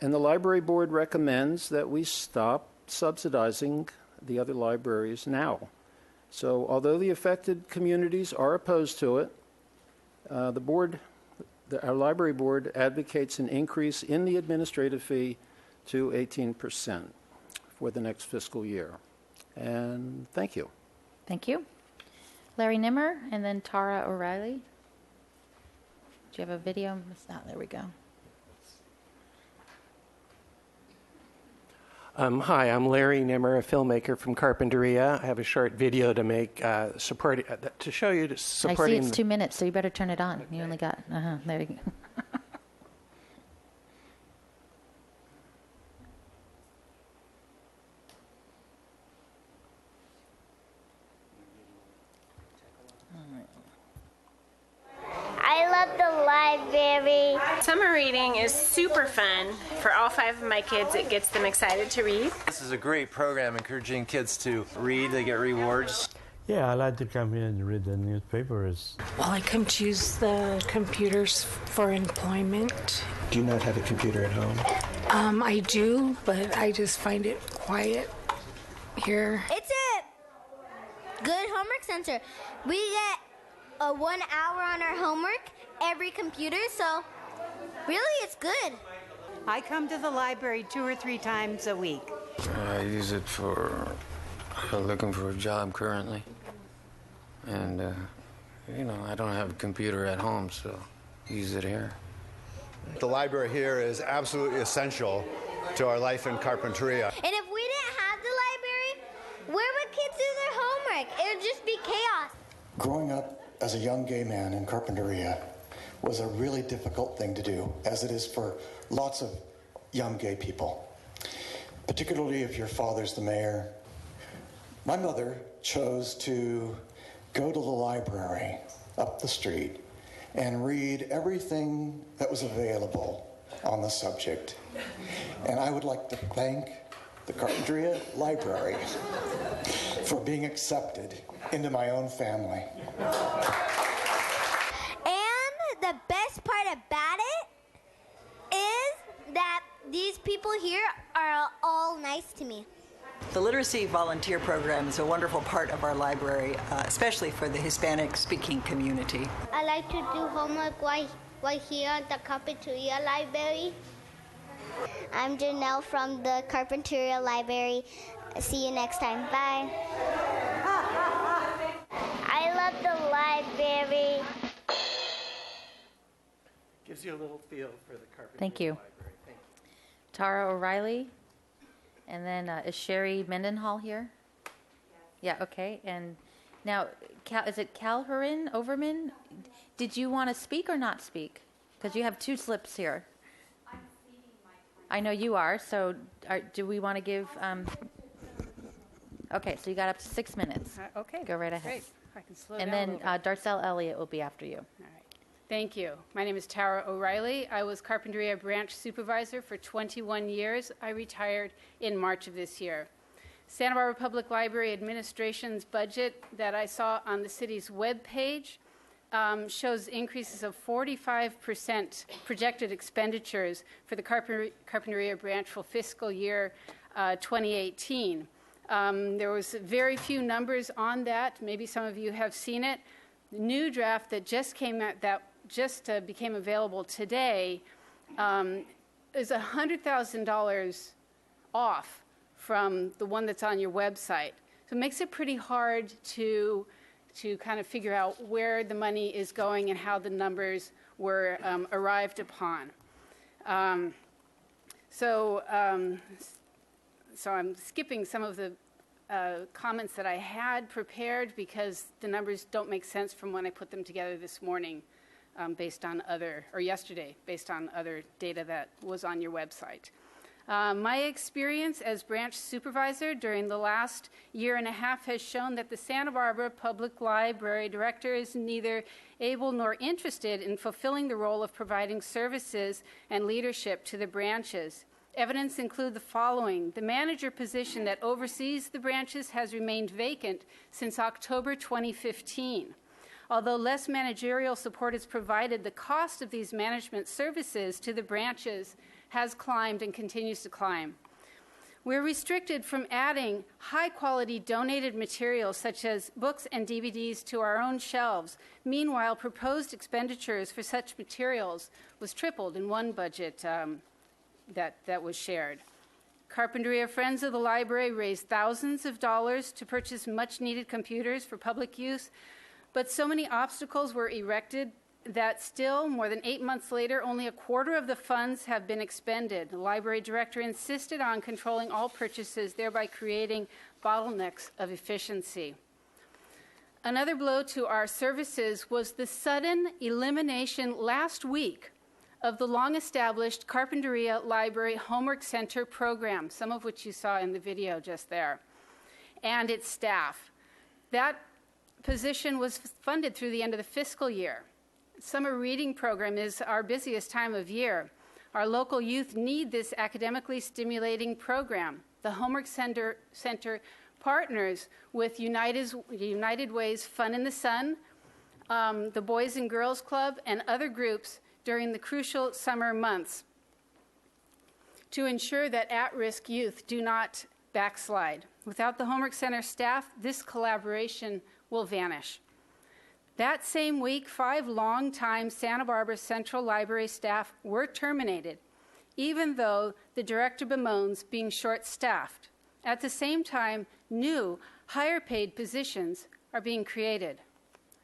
the library board recommends that we stop subsidizing the other libraries now. So although the affected communities are opposed to it, our library board advocates an increase in the administrative fee to 18% for the next fiscal year. And thank you. Thank you. Larry Nimmer, and then Tara O'Reilly. Do you have a video? It's not. There we go. Hi, I'm Larry Nimmer, a filmmaker from Carpinteria. I have a short video to make to show you supporting. I see it's 2 minutes, so you better turn it on. You only got, there you go. I love the library. Summer reading is super fun. For all 5 of my kids, it gets them excited to read. This is a great program encouraging kids to read. They get rewards. Yeah, I like to come here and read the newspapers. Well, I come to use the computers for employment. Do you not have a computer at home? I do, but I just find it quiet here. It's a good homework center. We get 1 hour on our homework every computer, so really it's good. I come to the library 2 or 3 times a week. I use it for looking for a job currently. And, I don't have a computer at home, so I use it here. The library here is absolutely essential to our life in Carpinteria. And if we didn't have the library, where would kids do their homework? It would just be chaos. Growing up as a young gay man in Carpinteria was a really difficult thing to do, as it is for lots of young gay people, particularly if your father's the mayor. My mother chose to go to the library up the street and read everything that was available on the subject. And I would like to thank the Carpinteria Library for being accepted into my own family. And the best part about it is that these people here are all nice to me. The Literacy Volunteer Program is a wonderful part of our library, especially for the Hispanic-speaking community. I like to do homework right here at the Carpinteria Library. I'm Janelle from the Carpinteria Library. See you next time. Bye. I love the library. Gives you a little feel for the Carpinteria Thank you. Library. Thank you. Tara O'Reilly. And then is Sherry Mendenhall here? Yeah, okay. And now, is it Calhoun Overman? Did you want to speak or not speak? Because you have two slips here. I'm ceding my time. I know you are. So do we want to give... Okay, so you got up to 6 minutes. Okay. Go right ahead. Great. I can slow And down then a little bit. Darcel Elliott will be after you. All right. Thank you. My name is Tara O'Reilly. I was Carpinteria branch supervisor for 21 years. I retired in March of this year. Santa Barbara Public Library Administration's budget that I saw on the city's webpage shows increases of 45% projected expenditures for the Carpinteria branch for fiscal year 2018. There was very few numbers on that. Maybe some of you have seen it. The new draft that just came out, that just became available today, is $100,000 off from the one that's on your website. So it makes it pretty hard to kind of figure out where the money is going and how the numbers were arrived upon. So I'm skipping some of the comments that I had prepared because the numbers don't make sense from when I put them together this morning yesterday, based on other data that was on your website. My experience as branch supervisor during the last year and a half has shown that the Santa Barbara Public Library Director is neither able nor interested in fulfilling the role of providing services and leadership to the branches. Evidence include the following. The manager position that oversees the branches has remained vacant since October 2015. Although less managerial support is provided, the cost of these management services to the branches has climbed and continues to climb. We're restricted from adding high-quality donated materials such as books and DVDs to our own shelves. Meanwhile, proposed expenditures for such materials was tripled in one budget that was shared. Carpinteria Friends of the Library raised thousands of dollars to purchase much-needed computers for public use, but so many obstacles were erected that still, more than 8 months later, only a quarter of the funds have been expended. The library director insisted on controlling all purchases, thereby creating bottlenecks of efficiency. Another blow to our services was the sudden elimination last week of the long-established Carpinteria Library Homework Center program, some of which you saw in the video just there, and its staff. That position was funded through the end of the fiscal year. Summer reading program is our busiest time of year. Our local youth need this academically stimulating program. The Homework Center partners with United Way's Fun in the Sun, the Boys and Girls Club, and other groups during the crucial summer months to ensure that at-risk youth do not backslide. Without the Homework Center staff, this collaboration will vanish. That same week, 5 longtime Santa Barbara Central Library staff were terminated, even though the director bemoans being short-staffed. At the same time, new, higher-paid positions are being created.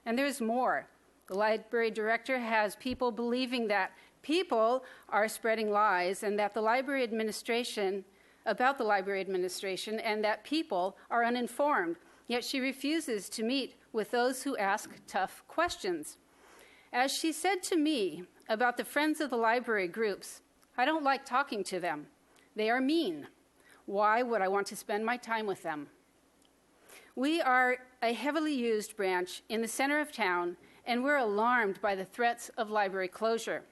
And there's more. The library director has people believing that people are spreading lies and that the library administration, about the library administration, and that people are uninformed. Yet she refuses to meet with those who ask tough questions. As she said to me about the Friends of the Library groups, I don't like talking to them. They are mean. Why would I want to spend my time with them? We are a heavily used branch in the center of town, and we're alarmed by the threats of library closure.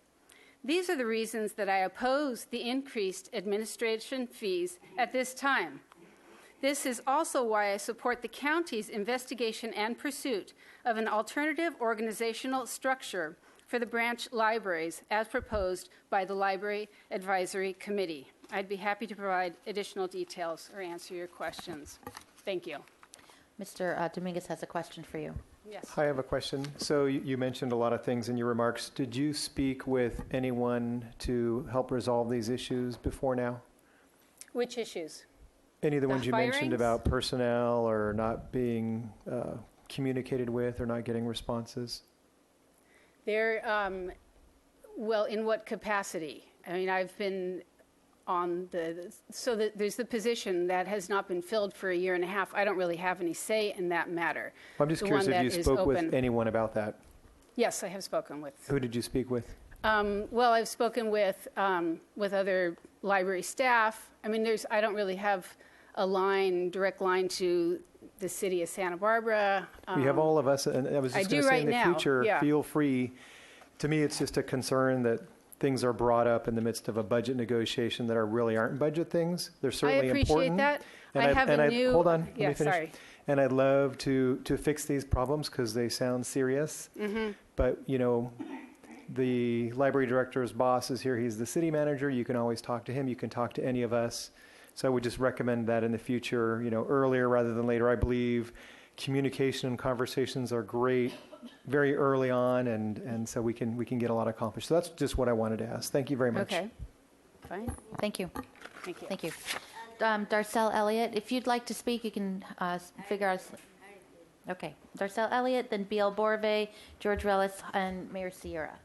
These are the reasons that I oppose the increased administration fees at this time. This is also why I support the county's investigation and pursuit of an alternative organizational structure for the branch libraries as proposed by the Library Advisory Committee. I'd be happy to provide additional details or answer your questions. Thank you. Mr. Dominguez has a question for you. Yes. Hi, I have a question. So you mentioned a lot of things in your remarks. Did you speak with anyone to help resolve these issues before now? Which issues? Any of the ones you mentioned firings? about personnel or not being communicated with or not getting responses? They're, well, in what capacity? I mean, I've been on there's the position that has not been filled for a year and a half. I don't really have any say in that matter. Well, I'm just curious if you spoke with anyone about that. Yes, I have spoken with. Who did you speak with? Well, I've spoken with other library staff. I mean, I don't really have a direct line to the city of Santa Barbara. We have all of us, and I was just going to say in the future, feel free. To me, it's just a concern that things are brought up in the midst of a budget negotiation that really aren't budget things. They're certainly important. I appreciate that. Hold on, yeah, let me finish. Sorry. And I'd love to fix these problems because they sound serious. Mm-hmm. But, the library director's boss is here. He's the city manager. You can always talk to him. You can talk to any of us. So I would just recommend that in the future, earlier rather than later. I believe communication and conversations are great very early on, and so we can get a lot accomplished. So that's just what I wanted to ask. Thank you very much. Okay. Fine. Thank you. Thank you. Thank you. Darcel Elliott, if you'd like to speak, you can figure out. Okay. Darcel Elliott, then B.L. Borve, George Relis, and Mayor Sierra.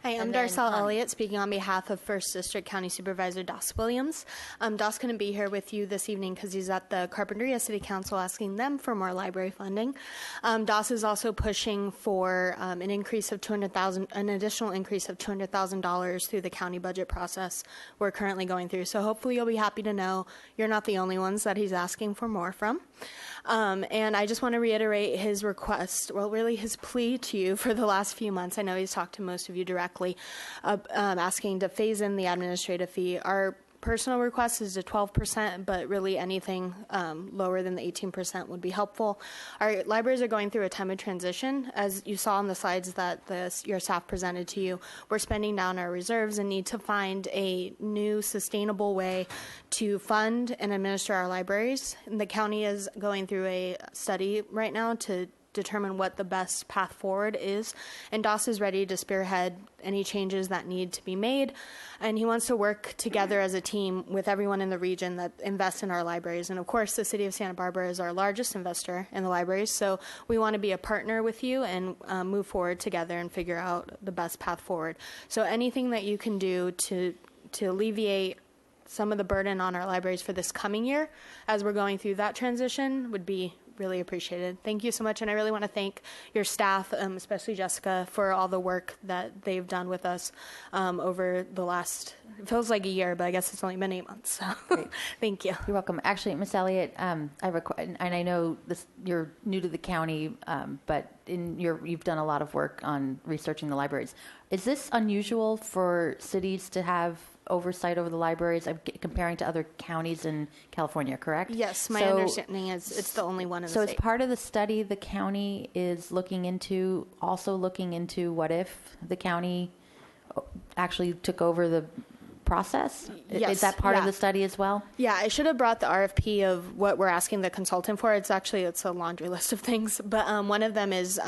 Hi, I'm And then Darcel Connie. Elliott, speaking on behalf of First District County Supervisor Doss Williams. Doss couldn't be here with you this evening because he's at the Carpinteria City Council asking them for more library funding. Doss is also pushing for an increase of an additional increase of $200,000 through the county budget process we're currently going through. So hopefully you'll be happy to know you're not the only ones that he's asking for more from. And I just want to reiterate his request, well, really his plea to you for the last few months. I know he's talked to most of you directly, asking to phase in the administrative fee. Our personal request is to 12%, but really anything lower than the 18% would be helpful. Our libraries are going through a time of transition. As you saw on the slides that your staff presented to you, we're spending down our reserves and need to find a new sustainable way to fund and administer our libraries. And the county is going through a study right now to determine what the best path forward is, and Doss is ready to spearhead any changes that need to be made, and he wants to work together as a team with everyone in the region that invests in our libraries. And of course, the city of Santa Barbara is our largest investor in the libraries, so we want to be a partner with you and move forward together and figure out the best path forward. So anything that you can do to alleviate some of the burden on our libraries for this coming year as we're going through that transition would be really appreciated. Thank you so much, and I really want to thank your staff, especially Jessica, for all the work that they've done with us over the last, it feels like a year, but I guess it's only been 8 months. So thank you. You're welcome. Actually, Ms. Elliott, and I know you're new to the county, but you've done a lot of work on researching the libraries. Is this unusual for cities to have oversight over the libraries? I'm comparing to other counties in California, correct? Yes, my understanding is it's the only one in the So state. as part of the study, the county is looking into what if the county actually took over the process? Yes, Is that part of yeah. the study as well? Yeah, I should have brought the RFP of what we're asking the consultant for. It's a laundry list of things, but one of them is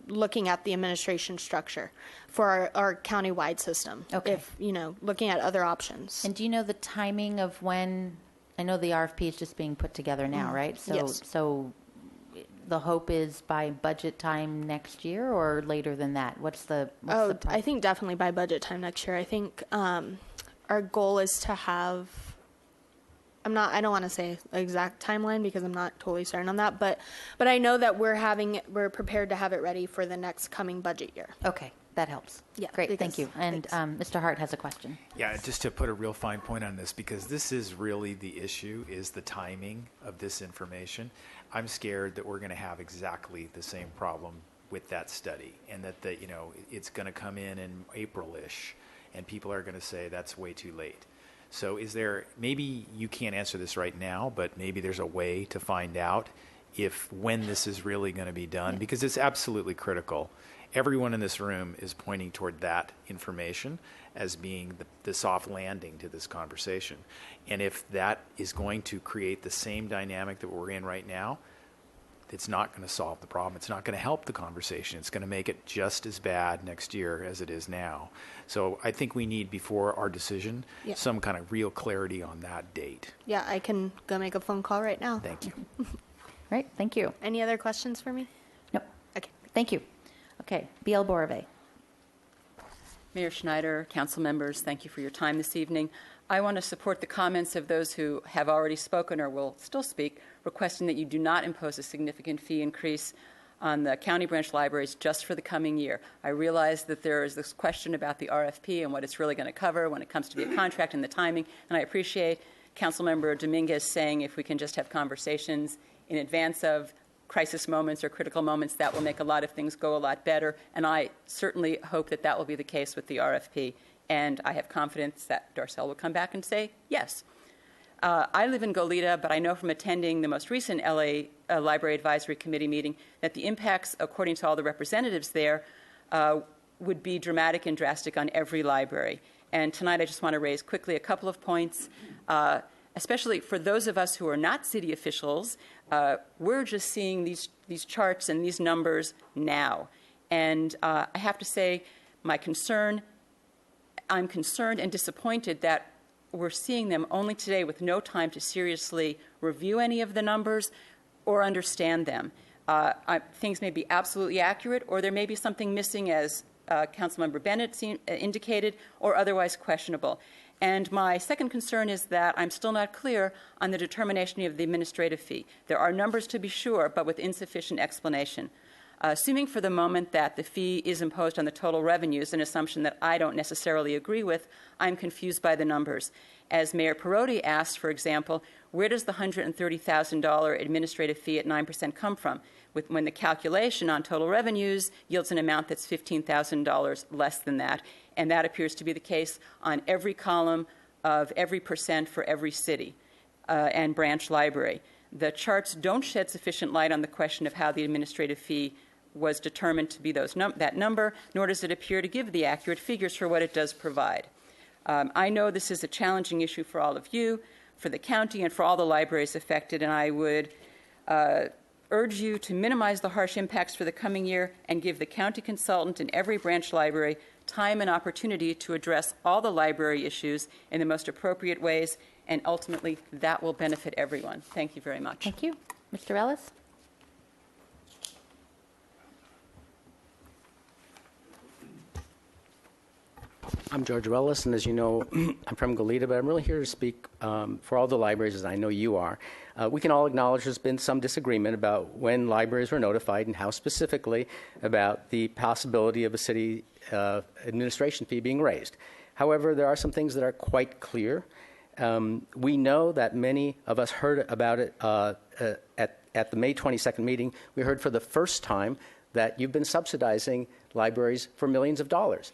looking at the administration structure for our county-wide system. Okay. If, looking at other options. And do you know the timing of when? I know the RFP is just being put together now, right? So, yes. So the hope is by budget time next year or later than that? What's the I think definitely by budget time next year. I think our goal is to have, I don't want to say an exact timeline because I'm not totally certain on that, but I know that we're prepared to have it ready for the next coming budget year. Okay, that helps. Yeah. Great, thank you. And Mr. Hart has a question. Yeah, just to put a real fine point on this, because this is really the issue, is the timing of this information. I'm scared that we're going to have exactly the same problem with that study, and that it's going to come in April-ish, and people are going to say that's way too late. So is there, maybe you can't answer this right now, but maybe there's a way to find out when this is really going to be done, because it's absolutely critical. Everyone in this room is pointing toward that information as being the soft landing to this conversation. And if that is going to create the same dynamic that we're in right now, it's not going to solve the problem. It's not going to help the conversation. It's going to make it just as bad next year as it is now. So I think we need, before our decision, some kind of real clarity on that date. Yeah, I can go make a phone call right now. Thank you. Right, thank you. Any other questions for me? No. Okay, thank you. Okay, B.L. Boerve. Mayor Schneider, council members, thank you for your time this evening. I want to support the comments of those who have already spoken or will still speak, requesting that you do not impose a significant fee increase on the county branch libraries just for the coming year. I realize that there is this question about the RFP and what it's really going to cover when it comes to the contract and the timing, and I appreciate Councilmember Dominguez saying if we can just have conversations in advance of crisis moments or critical moments, that will make a lot of things go a lot better, and I certainly hope that that will be the case with the RFP, and I have confidence that Darcel will come back and say yes. I live in Goleta, but I know from attending the most recent LA Library Advisory Committee meeting that the impacts, according to all the representatives there, would be dramatic and drastic on every library. And tonight I just want to raise quickly a couple of points, especially for those of us who are not city officials. We're just seeing these charts and these numbers now. And I have to say, I'm concerned and disappointed that we're seeing them only today with no time to seriously review any of the numbers or understand them. Things may be absolutely accurate, or there may be something missing, as Councilmember Bennett indicated, or otherwise questionable. And my second concern is that I'm still not clear on the determination of the administrative fee. There are numbers to be sure, but with insufficient explanation. Assuming for the moment that the fee is imposed on the total revenues, an assumption that I don't necessarily agree with, I'm confused by the numbers. As Mayor Perotti asked, for example, where does the $130,000 administrative fee at 9% come from? When the calculation on total revenues yields an amount that's $15,000 less than that, and that appears to be the case on every column of every percent for every city and branch library. The charts don't shed sufficient light on the question of how the administrative fee was determined to be that number, nor does it appear to give the accurate figures for what it does provide. I know this is a challenging issue for all of you, for the county, and for all the libraries affected, and I would urge you to minimize the harsh impacts for the coming year and give the county consultant in every branch library time and opportunity to address all the library issues in the most appropriate ways, and ultimately that will benefit everyone. Thank you very much. Thank you. Mr. Ellis? I'm George Ellis, and as you know, I'm from Goleta, but I'm really here to speak for all the libraries, as I know you are. We can all acknowledge there's been some disagreement about when libraries were notified and how specifically about the possibility of a city administration fee being raised. However, there are some things that are quite clear. We know that many of us heard about it at the May 22nd meeting. We heard for the first time that you've been subsidizing libraries for millions of dollars.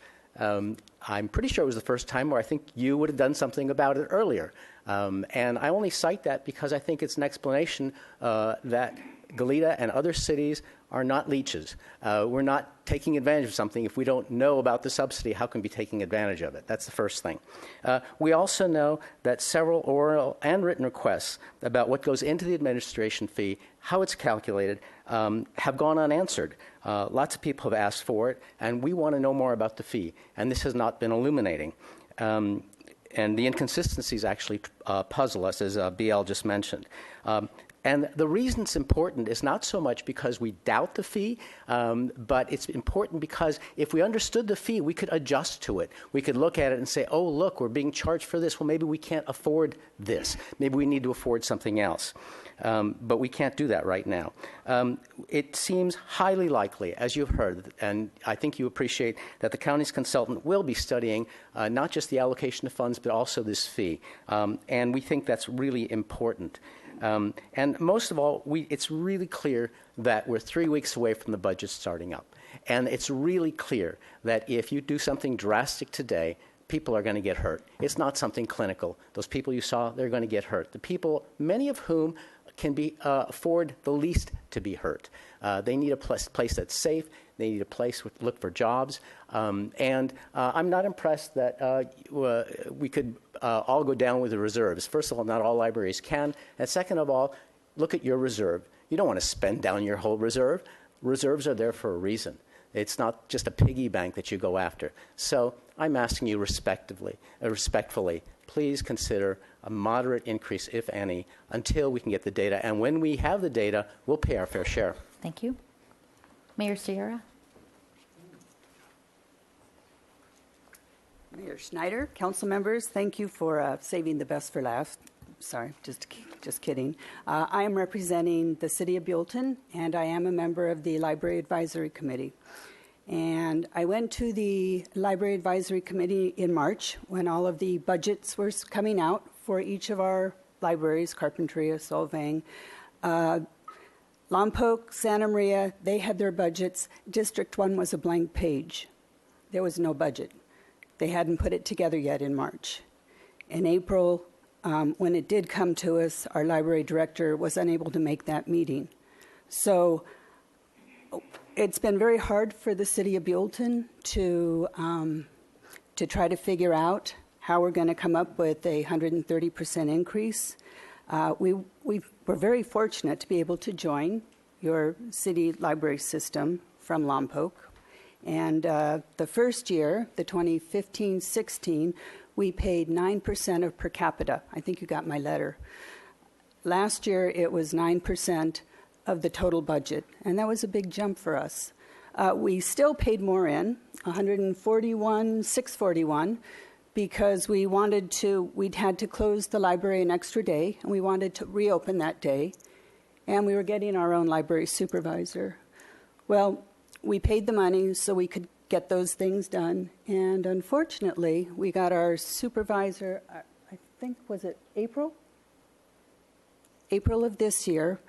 I'm pretty sure it was the first time where I think you would have done something about it earlier. And I only cite that because I think it's an explanation that Goleta and other cities are not leeches. We're not taking advantage of something. If we don't know about the subsidy, how can we be taking advantage of it? That's the first thing. We also know that several oral and written requests about what goes into the administration fee, how it's calculated, have gone unanswered. Lots of people have asked for it, and we want to know more about the fee, and this has not been illuminating. And the inconsistencies actually puzzle us, as BL just mentioned. And the reason it's important is not so much because we doubt the fee, but it's important because if we understood the fee, we could adjust to it. We could look at it and say, oh, look, we're being charged for this. Well, maybe we can't afford this. Maybe we need to afford something else. But we can't do that right now. It seems highly likely, as you've heard, and I think you appreciate, that the county's consultant will be studying not just the allocation of funds, but also this fee. And we think that's really important. And most of all, it's really clear that we're 3 weeks away from the budget starting up. And it's really clear that if you do something drastic today, people are going to get hurt. It's not something clinical. Those people you saw, they're going to get hurt. The people, many of whom can afford the least to be hurt. They need a place that's safe. They need a place to look for jobs. And I'm not impressed that we could all go down with the reserves. First of all, not all libraries can. And second of all, look at your reserve. You don't want to spend down your whole reserve. Reserves are there for a reason. It's not just a piggy bank that you go after. So I'm asking you respectfully, please consider a moderate increase, if any, until we can get the data. And when we have the data, we'll pay our fair share. Thank you. Mayor Sierra. Mayor Schneider, council members, thank you for saving the best for last. Sorry, just kidding. I am representing the city of Buellton, and I am a member of the Library Advisory Committee. And I went to the Library Advisory Committee in March when all of the budgets were coming out for each of our libraries, Carpinteria, Solvang, Lompoc, Santa Maria. They had their budgets. District 1 was a blank page. There was no budget. They hadn't put it together yet in March. In April, when it did come to us, our library director was unable to make that meeting. So it's been very hard for the city of Buellton to try to figure out how we're going to come up with a 130% increase. We were very fortunate to be able to join your city library system from Lompoc. And the first year, the 2015-16, we paid 9% of per capita. I think you got my letter. Last year, it was 9% of the total budget, and that was a big jump for us. We still paid more in, $141,641, because we'd had to close the library an extra day, and we wanted to reopen that day, and we were getting our own library supervisor. Well, we paid the money so we could get those things done, and unfortunately, we got our supervisor, I think, was it April of this year,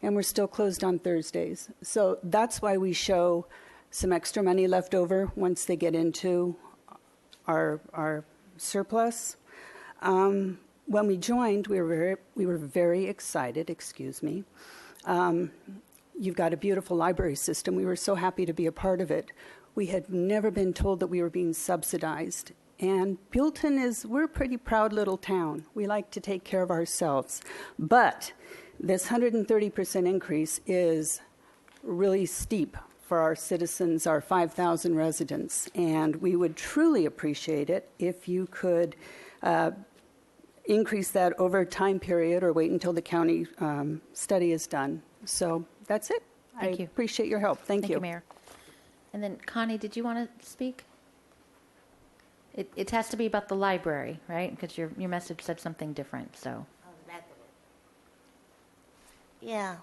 and we're still closed on Thursdays. So that's why we show some extra money left over once they get into our surplus. When we joined, we were very excited. You've got a beautiful library system. We were so happy to be a part of it. We had never been told that we were being subsidized. And Buellton we're a pretty proud little town. We like to take care of ourselves. But this 130% increase is really steep for our citizens, our 5,000 residents. And we would truly appreciate it if you could increase that over a time period or wait until the county study is done. So that's it. Thank you. Appreciate your help. Thank you, Mayor. And then, Connie, did you want to speak? It has to be about the library, right? Because your message said something different, so. Yeah.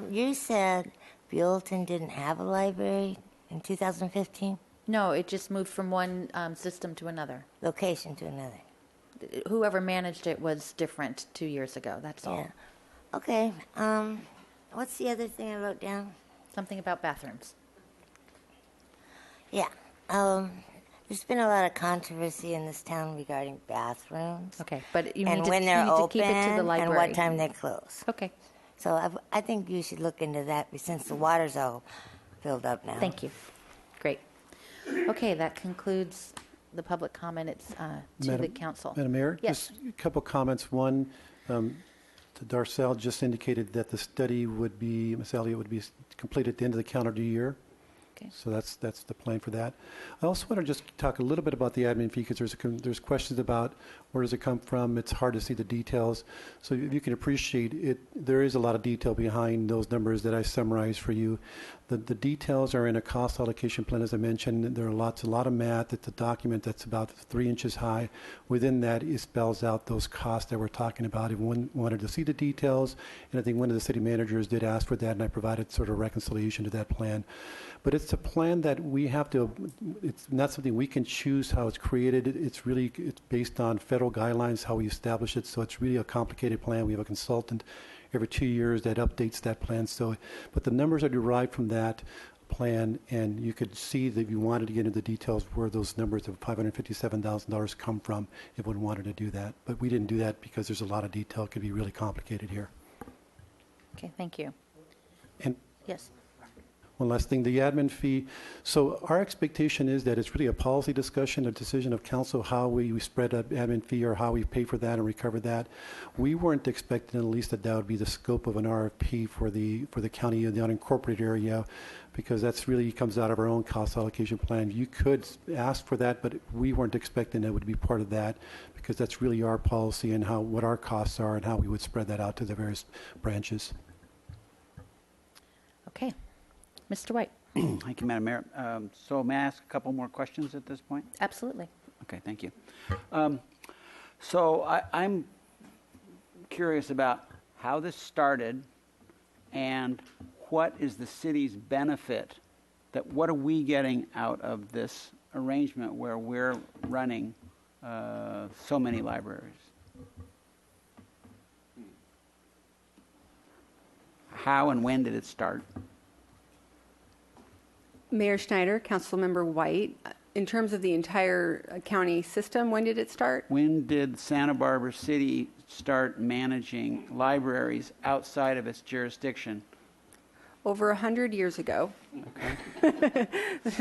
You said Buellton didn't have a library in 2015? No, it just moved from one system to another. Location to another. Whoever managed it was different 2 years ago, that's all. Yeah. Okay. What's the other thing I wrote down? Something about bathrooms. Yeah. There's been a lot of controversy in this town regarding bathrooms. Okay, but you and need when to, they're you need open to keep it to the library. and what time they close. Okay. So I think you should look into that since the water's all filled up now. Thank you. Great. Okay, that concludes the public comment. It's to the council. Madam Mayor? Yes. Just a couple comments. One, Darcel just indicated that the study would be, Ms. Elliott, would be completed at the end of the calendar year. Okay. So that's the plan for that. I also want to just talk a little bit about the admin fee because there's questions about where does it come from. It's hard to see the details. So if you can appreciate it, there is a lot of detail behind those numbers that I summarized for you. The details are in a cost allocation plan, as I mentioned. There are a lot of math. It's a document that's about 3 inches high. Within that, it spells out those costs that we're talking about. If one wanted to see the details, and I think one of the city managers did ask for that, and I provided sort of reconciliation to that plan. But it's a plan that we have to, it's not something we can choose how it's created. It's based on federal guidelines, how we establish it. So it's really a complicated plan. We have a consultant every 2 years that updates that plan. So, but the numbers are derived from that. plan, and you could see that if you wanted to get into the details where those numbers of $557,000 come from if one wanted to do that. But we didn't do that because there's a lot of detail. It could be really complicated here. Okay, thank you. And Yes. one last thing, the admin fee. So our expectation is that it's really a policy discussion, a decision of council, how we spread an admin fee or how we pay for that and recover that. We weren't expecting at least that would be the scope of an RFP for the county in the unincorporated area, because that's really comes out of our own cost allocation plan. You could ask for that, but we weren't expecting that would be part of that, because that's really our policy and what our costs are and how we would spread that out to the various branches. Okay. Mr. White. Thank you, Madam Mayor. So may I ask a couple more questions at this point? Absolutely. Okay, thank you. I'm curious about how this started and what is the city's benefit, what are we getting out of this arrangement where we're running so many libraries? How and when did it start? Mayor Schneider, Councilmember White, in terms of the entire county system, when did it start? When did Santa Barbara City start managing libraries outside of its jurisdiction? Over 100 years ago. Okay.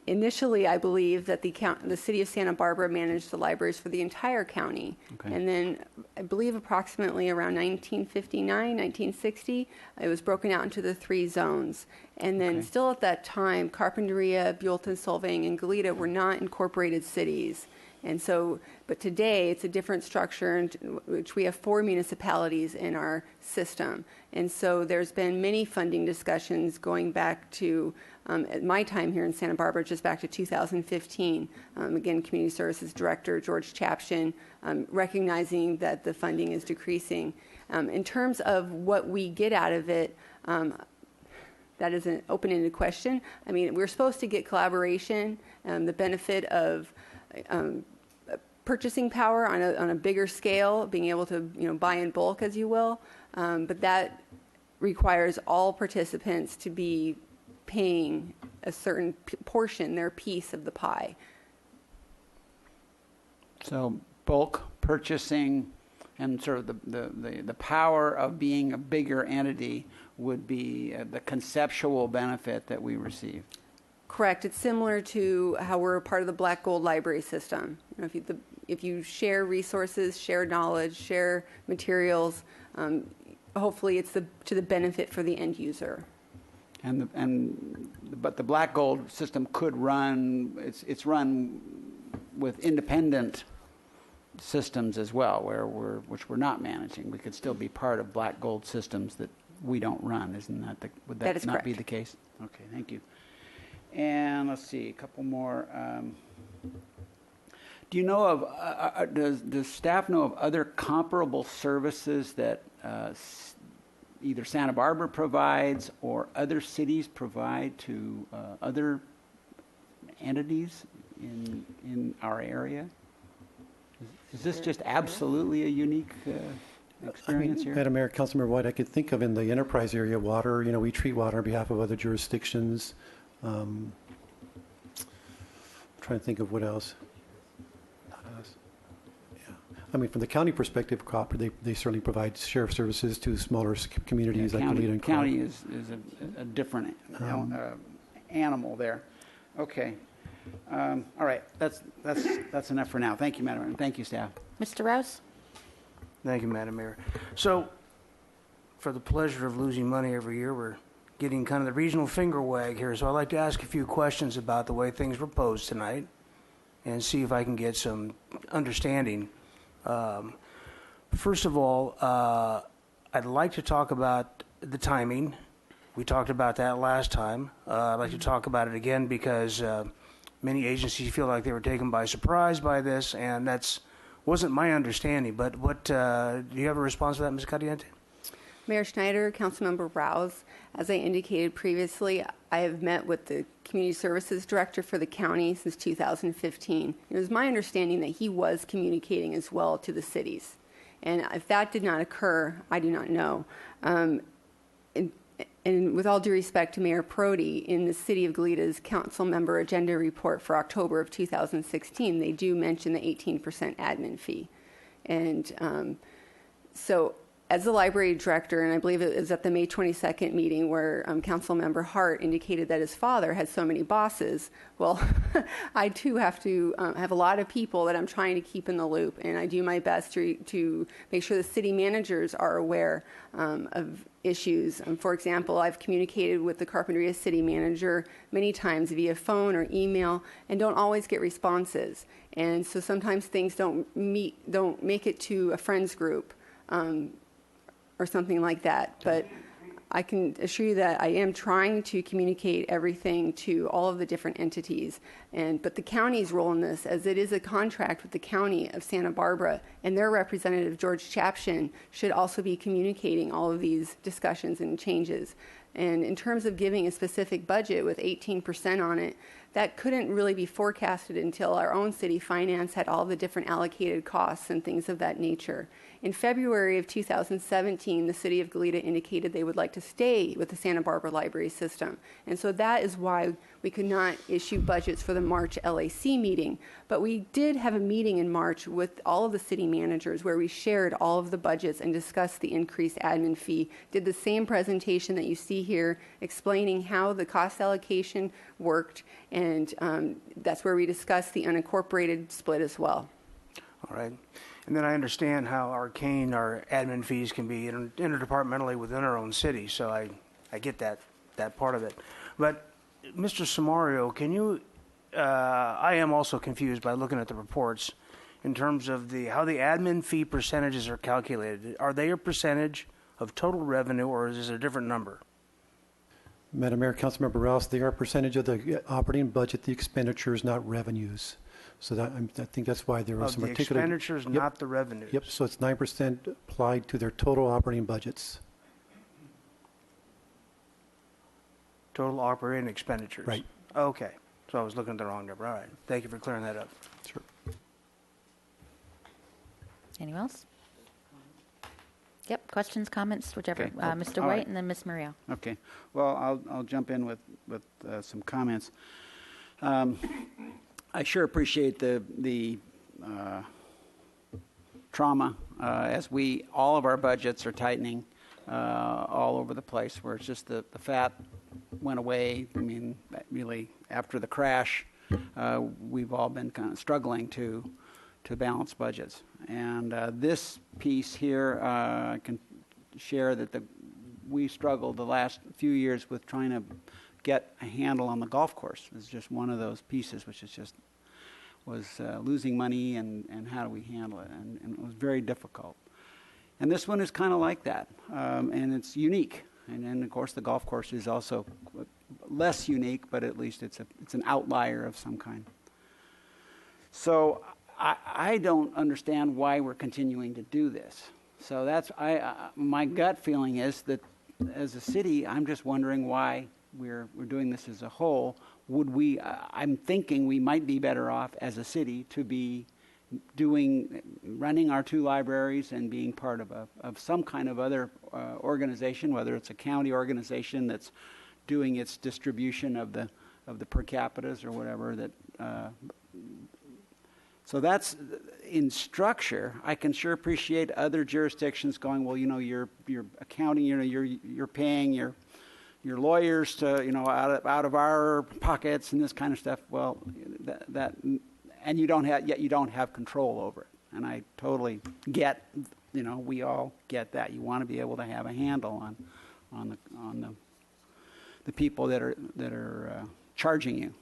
Initially, I believe that the city of Santa Barbara managed the libraries for the entire county. Okay. And then I believe approximately around 1959, 1960, it was broken out into the 3 zones. And then still at that time, Carpinteria, Buellton, Solvang, and Goleta were not incorporated cities. And so, but today it's a different structure, in which we have 4 municipalities in our system. And so there's been many funding discussions going back to at my time here in Santa Barbara, just back to 2015. Again, Community Services Director George Chapshin, recognizing that the funding is decreasing. In terms of what we get out of it, that is an open-ended question. I mean, we're supposed to get collaboration, the benefit of purchasing power on a bigger scale, being able to buy in bulk, as you will, but that requires all participants to be paying a certain portion, their piece of the pie. So bulk purchasing and sort of the power of being a bigger entity would be the conceptual benefit that we receive. Correct. It's similar to how we're a part of the Black Gold Library system. If you share resources, share knowledge, share materials, hopefully it's to the benefit for the end user. But the Black Gold system could run. It's run with independent systems as well, which we're not managing. We could still be part of Black Gold systems that we don't run. Would that not correct. be the case? Okay, thank you. And let's see, a couple more. Do you know of, does staff know of other comparable services that either Santa Barbara provides or other cities provide to other entities in our area? Is this just absolutely a unique experience here? Madam Mayor, Councilmember White, I could think of in the enterprise area, water, we treat water on behalf of other jurisdictions. I'm trying to think of what else. Not us. Yeah. I mean, from the county perspective, they certainly provide sheriff services to smaller communities like Goleta and Clark. County is a different animal there. Okay. All right. That's enough for now. Thank you, Madam Mayor. Thank you, staff. Mr. Rouse? Thank you, Madam Mayor. So, for the pleasure of losing money every year, we're getting kind of the regional finger wag here. So I'd like to ask a few questions about the way things were posed tonight and see if I can get some understanding. First of all, I'd like to talk about the timing. We talked about that last time. I'd like to talk about it again because many agencies feel like they were taken by surprise by this, and that's wasn't my understanding. But do you have a response to that, Ms. Caliente? Mayor Schneider, Councilmember Rouse, as I indicated previously, I have met with the Community Services Director for the county since 2015. It was my understanding that he was communicating as well to the cities. And if that did not occur, I do not know. and with all due respect to Mayor Prodi, in the City of Goleta's council member agenda report for October of 2016, they do mention the 18% admin fee. And so as the library director, and I believe it was at the May 22nd meeting where council member Hart indicated that his father had so many bosses, well, I too have to have a lot of people that I'm trying to keep in the loop, and I do my best to make sure the city managers are aware of issues. For example, I've communicated with the Carpinteria city manager many times via phone or email and don't always get responses. And so sometimes things don't make it to a friends group or something like that. But I can assure you that I am trying to communicate everything to all of the different entities. But the county's role in this, as it is a contract with the county of Santa Barbara, and their representative, George Chapshin, should also be communicating all of these discussions and changes. And in terms of giving a specific budget with 18% on it, that couldn't really be forecasted until our own city finance had all the different allocated costs and things of that nature. In February of 2017, the City of Goleta indicated they would like to stay with the Santa Barbara Library System. And so that is why we could not issue budgets for the March LAC meeting. But we did have a meeting in March with all of the city managers where we shared all of the budgets and discussed the increased admin fee, did the same presentation that you see here explaining how the cost allocation worked, and that's where we discussed the unincorporated split as well. All right. And then I understand how arcane our admin fees can be interdepartmentally within our own city, so I get that part of it. But Mr. Samario, can you, I am also confused by looking at the reports in terms of how the admin fee percentages are calculated. Are they a percentage of total revenue, or is it a different number? Madam Mayor, Councilmember Rouse, they are a percentage of the operating budget, the expenditures, not revenues. So that, I think that's why there was some the particular... expenditures, Yep. not the revenues. Yep, so it's 9% applied to their total operating budgets. Total operating expenditures. Right. Okay. So I was looking at the wrong number. All right. Thank you for clearing that up. Sure. Anyone else? Yep, questions, comments, whichever. Okay. Mr. All White right. and then Ms. Murillo. Okay. Well, I'll jump in with some comments. I sure appreciate the trauma as all of our budgets are tightening all over the place, where it's just the fat went away. I mean, really, after the crash, we've all been kind of struggling to balance budgets. And this piece here, I can share that we struggled the last few years with trying to get a handle on the golf course. It's just one of those pieces which is just was losing money, and how do we handle it? And it was very difficult. And this one is kind of like that, and it's unique. And then, of course, the golf course is also less unique, but at least it's an outlier of some kind. So I don't understand why we're continuing to do this. So that's my gut feeling is that as a city, I'm just wondering why we're doing this as a whole. I'm thinking we might be better off as a city to be running our two libraries and being part of some kind of other organization, whether it's a county organization that's doing its distribution of the per capitas or whatever. So that's in structure. I can sure appreciate other jurisdictions going, well, you're accounting, you're paying your lawyers to, out of our pockets and this kind of stuff. Well, and you don't have control over it. And I totally get, we all get that. You want to be able to have a handle on the people that are charging you.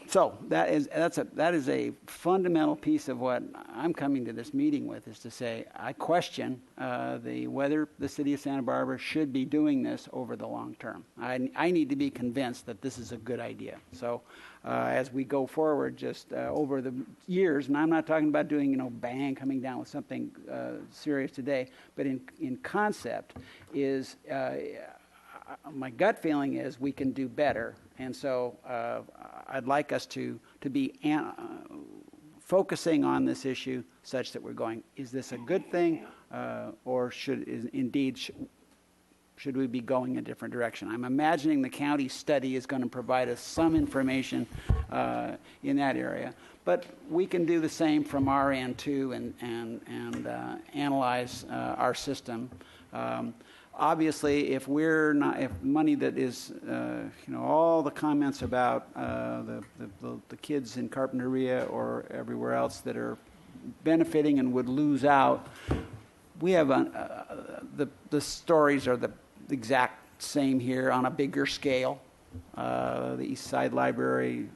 So that is a fundamental piece of what I'm coming to this meeting with, is to say I question whether the city of Santa Barbara should be doing this over the long term. I need to be convinced that this is a good idea. So as we go forward, just over the years, and I'm not talking about doing bang coming down with something serious today, but in concept is. My gut feeling is we can do better, and so I'd like us to be focusing on this issue such that we're going, is this a good thing, or should we be going a different direction? I'm imagining the county study is going to provide us some information in that area. But we can do the same from our end too, and analyze our system. Obviously, if money that is, all the comments about the kids in Carpinteria or everywhere else that are benefiting and would lose out, we have the stories are the exact same here on a bigger scale. The East Side Library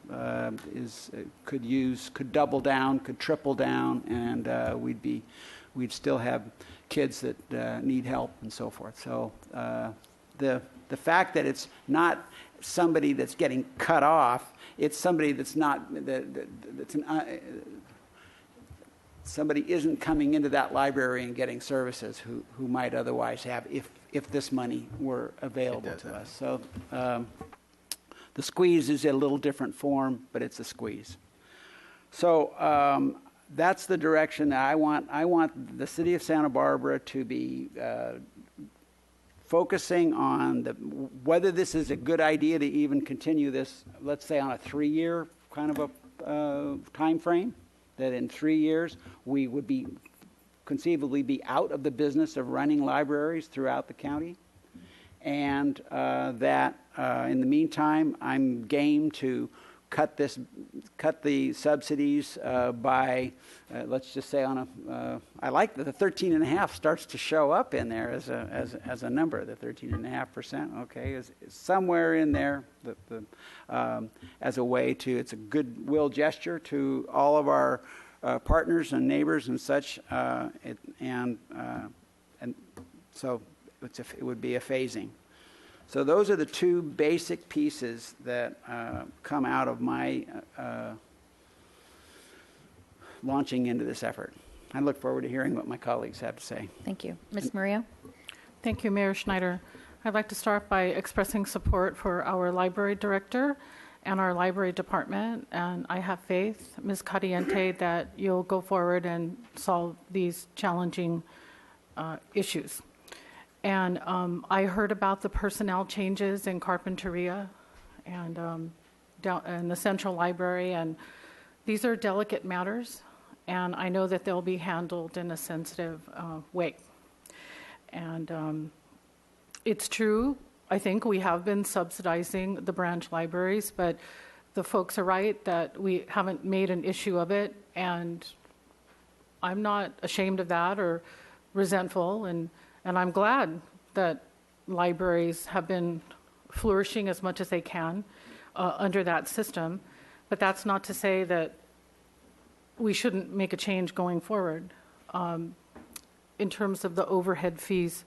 could double down, could triple down, and we'd still have kids that need help and so forth. So the fact that it's not somebody that's getting cut off, it's somebody that's not somebody isn't coming into that library and getting services who might otherwise have if this money were available to us. So the squeeze is a little different form, but it's a squeeze. So that's the direction that I want. I want the city of Santa Barbara to be focusing on whether this is a good idea to even continue this, let's say on a 3-year kind of a time frame, that in 3 years we would conceivably be out of the business of running libraries throughout the county. And that in the meantime, I'm game to cut the subsidies by, let's just say I like that the 13.5 starts to show up in there as a number. The 13.5%, okay, is somewhere in there. As a way to, it's a goodwill gesture to all of our partners and neighbors and such, and so it would be a phasing. So those are the two basic pieces that come out of my launching into this effort. I look forward to hearing what my colleagues have to say. Thank you. Ms. Murillo? Thank you, Mayor Schneider. I'd like to start by expressing support for our library director and our library department, and I have faith, Ms. Caliente, that you'll go forward and solve these challenging issues. And I heard about the personnel changes in Carpinteria and down in the Central Library, and these are delicate matters, and I know that they'll be handled in a sensitive way. And it's true, I think we have been subsidizing the branch libraries, but the folks are right that we haven't made an issue of it, and I'm not ashamed of that or resentful, and I'm glad that libraries have been flourishing as much as they can under that system. But that's not to say that we shouldn't make a change going forward in terms of the overhead fees.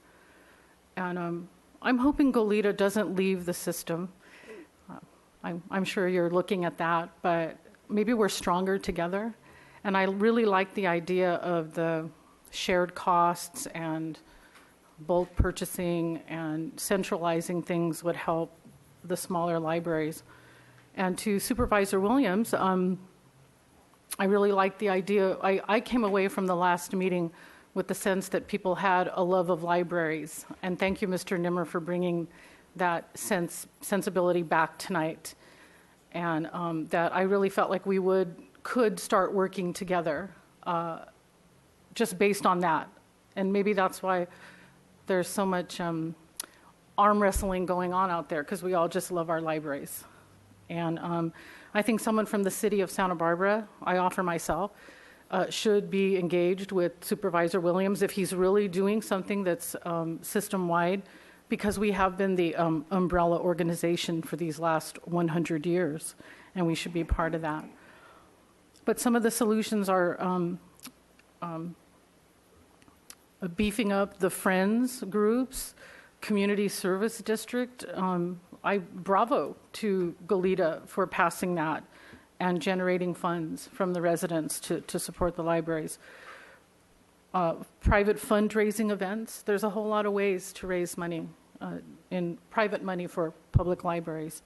And I'm hoping Goleta doesn't leave the system. I'm sure you're looking at that, but maybe we're stronger together. And I really like the idea of the shared costs and bulk purchasing, and centralizing things would help the smaller libraries. And to Supervisor Williams, I really like the idea. I came away from the last meeting with the sense that people had a love of libraries. And thank you, Mr. Nimmer, for bringing that sensibility back tonight. And that I really felt like we could start working together just based on that. And maybe that's why there's so much arm wrestling going on out there, because we all just love our libraries. And I think someone from the city of Santa Barbara, I offer myself, should be engaged with Supervisor Williams if he's really doing something that's system-wide, because we have been the umbrella organization for these last 100 years, and we should be part of that. But some of the solutions are beefing up the Friends groups, Community Service District. Bravo to Goleta for passing that and generating funds from the residents to support the libraries. Private fundraising events. There's a whole lot of ways to raise money in private money for public libraries.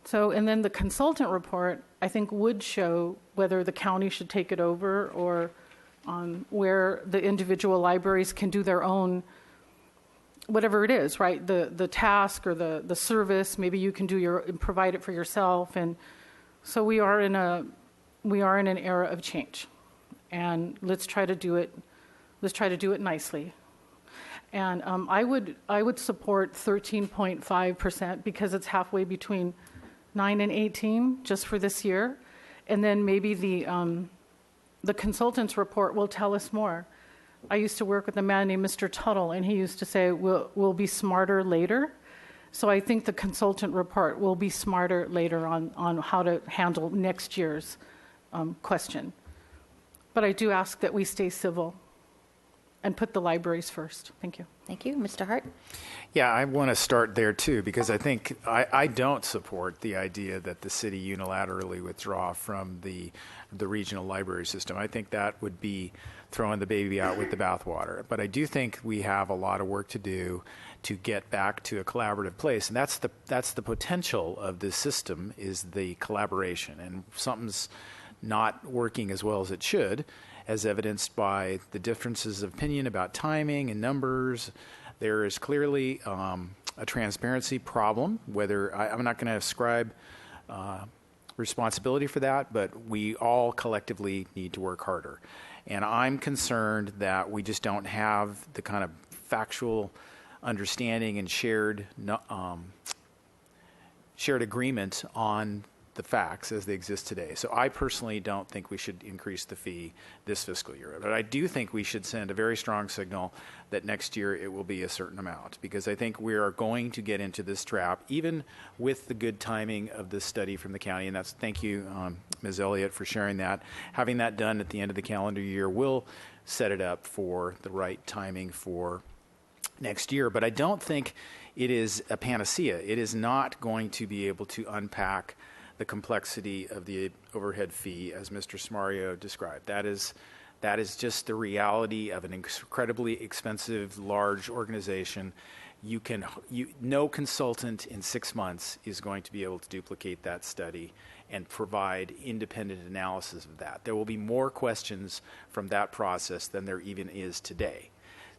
So, and then the consultant report, I think, would show whether the county should take it over or where the individual libraries can do their own whatever it is, right? The task or the service, maybe you can provide it for yourself. And so we are in an era of change. And let's try to do it nicely. And I would support 13.5% because it's halfway between 9 and 18 just for this year. And then maybe the consultant's report will tell us more. I used to work with a man named Mr. Tuttle, and he used to say, we'll be smarter later. So I think the consultant report will be smarter later on how to handle next year's question. But I do ask that we stay civil and put the libraries first. Thank you. Thank you. Mr. Hart? Yeah, I want to start there too, because I think I don't support the idea that the city unilaterally withdraw from the regional library system. I think that would be throwing the baby out with the bathwater. But I do think we have a lot of work to do to get back to a collaborative place, and that's the potential of this system, is the collaboration. And something's not working as well as it should, as evidenced by the differences of opinion about timing and numbers. There is clearly a transparency problem, whether I'm not going to ascribe responsibility for that, but we all collectively need to work harder. And I'm concerned that we just don't have the kind of factual understanding and shared agreement on the facts as they exist today. So I personally don't think we should increase the fee this fiscal year. But I do think we should send a very strong signal that next year it will be a certain amount, because I think we are going to get into this trap, even with the good timing of this study from the county. And that's, thank you, Ms. Elliott, for sharing that. Having that done at the end of the calendar year will set it up for the right timing for next year. But I don't think it is a panacea. It is not going to be able to unpack the complexity of the overhead fee as Mr. Smario described. That is just the reality of an incredibly expensive, large organization. No consultant in 6 months is going to be able to duplicate that study and provide independent analysis of that. There will be more questions from that process than there even is today.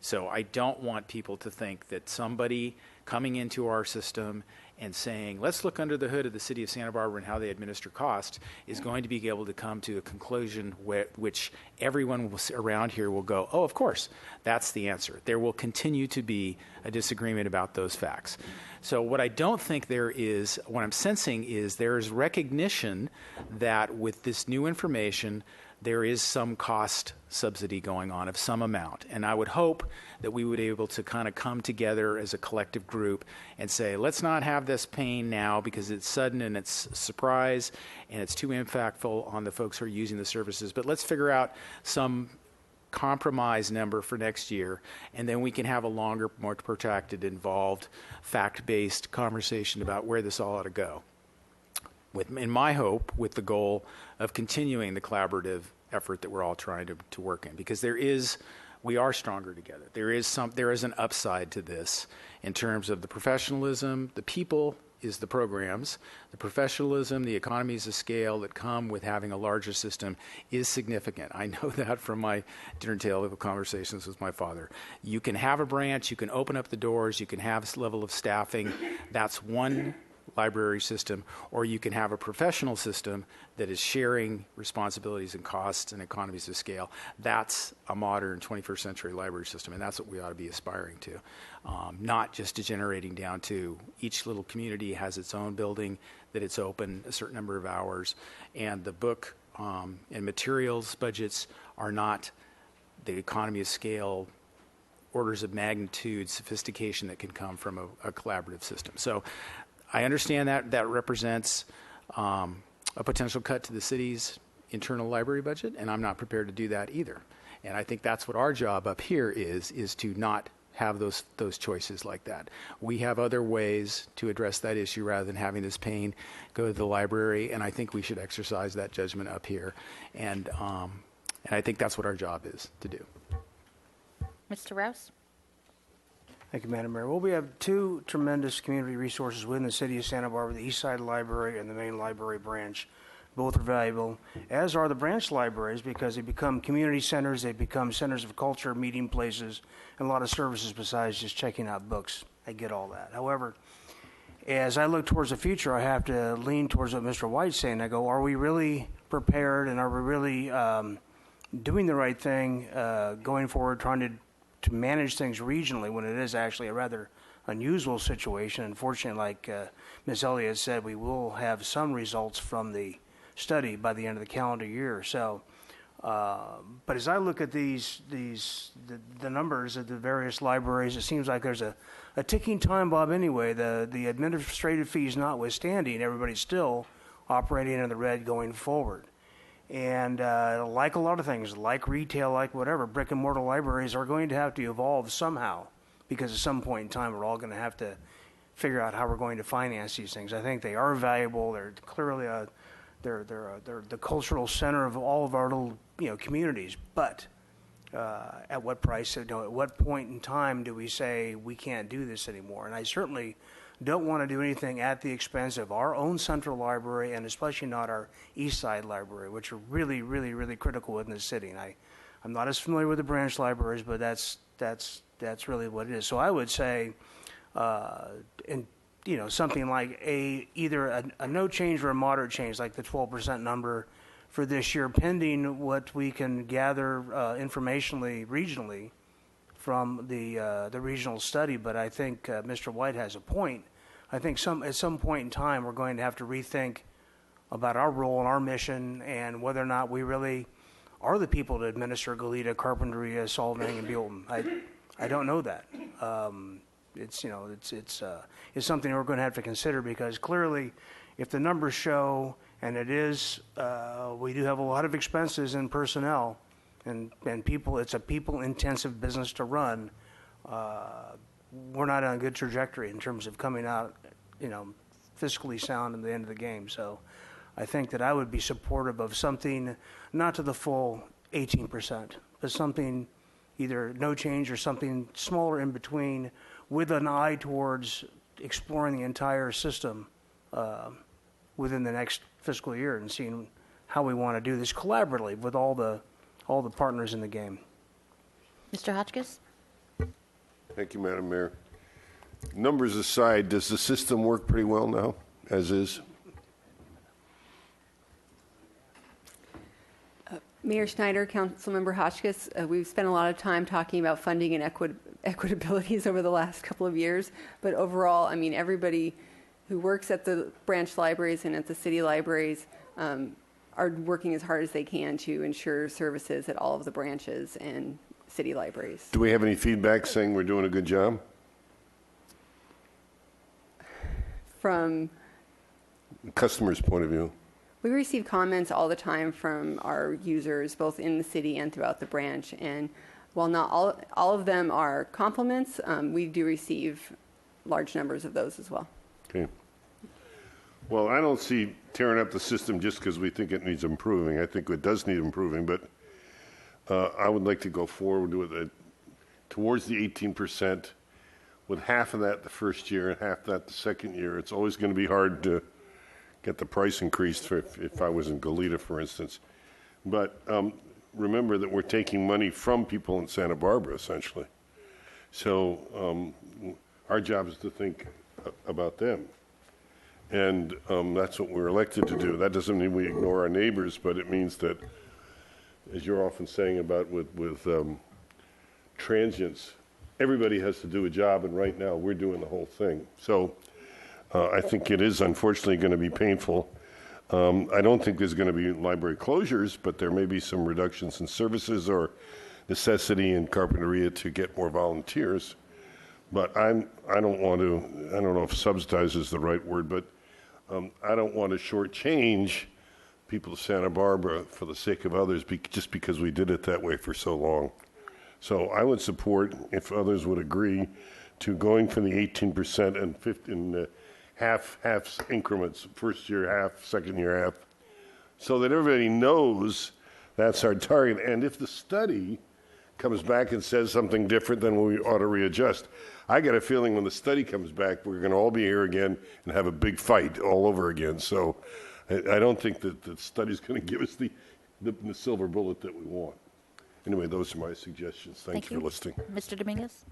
So I don't want people to think that somebody coming into our system and saying, let's look under the hood of the city of Santa Barbara and how they administer costs, is going to be able to come to a conclusion which everyone around here will go, oh, of course, that's the answer. There will continue to be a disagreement about those facts. So what I don't think what I'm sensing is there is recognition that with this new information, there is some cost subsidy going on of some amount. And I would hope that we would be able to kind of come together as a collective group and say, let's not have this pain now because it's sudden and it's a surprise and it's too impactful on the folks who are using the services. But let's figure out some compromise number for next year, and then we can have a longer, more protracted, involved, fact-based conversation about where this all ought to go. In my hope, with the goal of continuing the collaborative effort that we're all trying to work in, because we are stronger together. There is an upside to this in terms of the professionalism. The people is the programs. The professionalism, the economies of scale that come with having a larger system is significant. I know that from my dinner table conversations with my father. You can have a branch, you can open up the doors, you can have this level of staffing. That's one library system, or you can have a professional system that is sharing responsibilities and costs and economies of scale. That's a modern 21st century library system, and that's what we ought to be aspiring to. Not just degenerating down to each little community has its own building, that it's open a certain number of hours, and the book and materials budgets are not the economy of scale, orders of magnitude, sophistication that can come from a collaborative system. So I understand that represents a potential cut to the city's internal library budget, and I'm not prepared to do that either. And I think that's what our job up here is to not have those choices like that. We have other ways to address that issue rather than having this pain go to the library, and I think we should exercise that judgment up here. And I think that's what our job is to do. Mr. Rouse? Thank you, Madam Mayor. Well, we have two tremendous community resources within the city of Santa Barbara, the East Side Library and the main library branch. Both are valuable, as are the branch libraries, because they become community centers, they become centers of culture, meeting places, and a lot of services besides just checking out books. I get all that. However, as I look towards the future, I have to lean towards what Mr. White's saying. I go, are we really prepared, and are we really doing the right thing going forward, trying to manage things regionally when it is actually a rather unusual situation? Unfortunately, like Ms. Elliott said, we will have some results from the study by the end of the calendar year. So, but as I look at the numbers of the various libraries, it seems like there's a ticking time bomb anyway. The administrative fees notwithstanding, everybody's still operating in the red going forward. And like a lot of things, like retail, like whatever, brick and mortar libraries are going to have to evolve somehow, because at some point in time we're all going to have to figure out how we're going to finance these things. I think they are valuable. They're clearly they're the cultural center of all of our little communities. But at what price? At what point in time do we say we can't do this anymore? And I certainly don't want to do anything at the expense of our own central library, and especially not our East Side Library, which are really, really, really critical within the city. And I'm not as familiar with the branch libraries, but that's really what it is. So I would say, something like either a no change or a moderate change, like the 12% number for this year, pending what we can gather informationally, regionally, from the regional study. But I think Mr. White has a point. I think at some point in time we're going to have to rethink about our role and our mission, and whether or not we really are the people to administer Goleta, Carpinteria, Solvang, and Buellton. I don't know that. It's something we're going to have to consider, because clearly, if the numbers show, and it is, we do have a lot of expenses in personnel, and people. It's a people-intensive business to run. We're not on a good trajectory in terms of coming out, fiscally sound in the end of the game. So, I think that I would be supportive of something, not to the full 18%, but something either no change or something smaller in between, with an eye towards exploring the entire system within the next fiscal year and seeing how we want to do this collaboratively with all the partners in the game. Mr. Hotchkiss? Thank you, Madam Mayor. Numbers aside, does the system work pretty well now, as is? Mayor Schneider, Councilmember Hotchkiss, we've spent a lot of time talking about funding and equitabilities over the last couple of years, but overall, everybody who works at the branch libraries and at the city libraries are working as hard as they can to ensure services at all of the branches and city libraries. Do we have any feedback saying we're doing a good job? From customer's point of view. We receive comments all the time from our users, both in the city and throughout the branch. And while not all of them are compliments, we do receive large numbers of those as well. Okay. Well, I don't see tearing up the system just because we think it needs improving. I think it does need improving, but I would like to go forward with it towards the 18%, with half of that the first year and half that the second year. It's always going to be hard to get the price increased if I was in Goleta, for instance. But remember that we're taking money from people in Santa Barbara, essentially. So our job is to think about them. And that's what we're elected to do. That doesn't mean we ignore our neighbors, but it means that, as you're often saying about with transients, everybody has to do a job, and right now we're doing the whole thing. So I think it is unfortunately going to be painful. I don't think there's going to be library closures, but there may be some reductions in services or necessity in Carpinteria to get more volunteers. But I don't want to, I don't know if subsidize is the right word, but I don't want to shortchange people of Santa Barbara for the sake of others just because we did it that way for so long. So I would support, if others would agree, to going from the 18% and 15 half increments, first year half, second year half, so that everybody knows that's our target. And if the study comes back and says something different, then we ought to readjust. I get a feeling when the study comes back, we're going to all be here again and have a big fight all over again. So I don't think that the study's going to give us the silver bullet that we want. Anyway, those are my suggestions. Thank you for listening. Mr. Dominguez?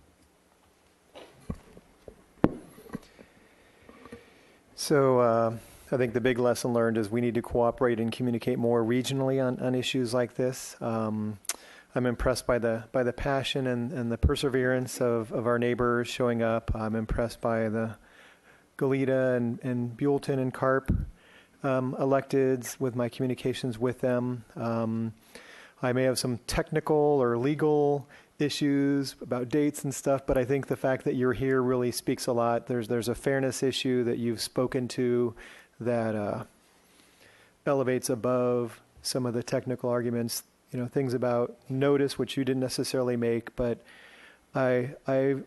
So I think the big lesson learned is we need to cooperate and communicate more regionally on issues like this. I'm impressed by the passion and the perseverance of our neighbors showing up. I'm impressed by the Goleta and Buellton and Carp electeds with my communications with them. I may have some technical or legal issues about dates and stuff, but I think the fact that you're here really speaks a lot. There's a fairness issue that you've spoken to that elevates above some of the technical arguments. Things about notice, which you didn't necessarily make, but I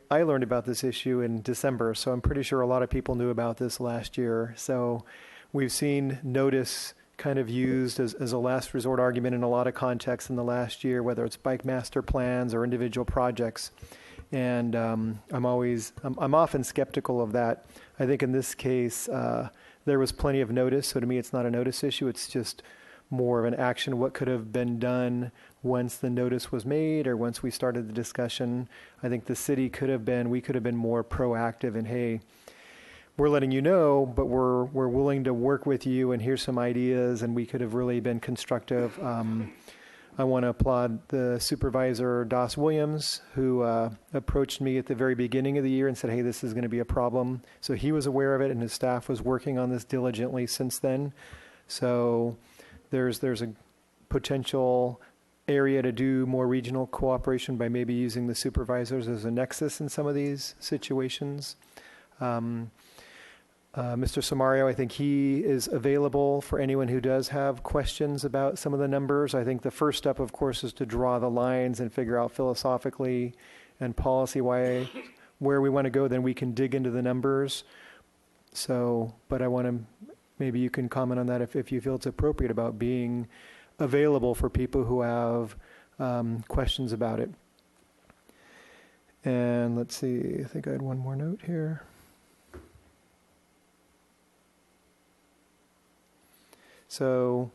learned about this issue in December, so I'm pretty sure a lot of people knew about this last year. So we've seen notice kind of used as a last resort argument in a lot of contexts in the last year, whether it's bike master plans or individual projects. And I'm often skeptical of that. I think in this case, there was plenty of notice. So to me, it's not a notice issue. It's just more of an action. What could have been done once the notice was made or once we started the discussion? I think the city we could have been more proactive in, hey, we're letting you know, but we're willing to work with you, and here's some ideas, and we could have really been constructive. I want to applaud the supervisor, Doss Williams, who approached me at the very beginning of the year and said, hey, this is going to be a problem. So he was aware of it, and his staff was working on this diligently since then. So there's a potential area to do more regional cooperation by maybe using the supervisors as a nexus in some of these situations. Mr. Samario, I think he is available for anyone who does have questions about some of the numbers. I think the first step, of course, is to draw the lines and figure out philosophically and policy-wise where we want to go. Then we can dig into the numbers. So, but I want to, maybe you can comment on that if you feel it's appropriate, about being available for people who have questions about it. And let's see, I think I had one more note here. So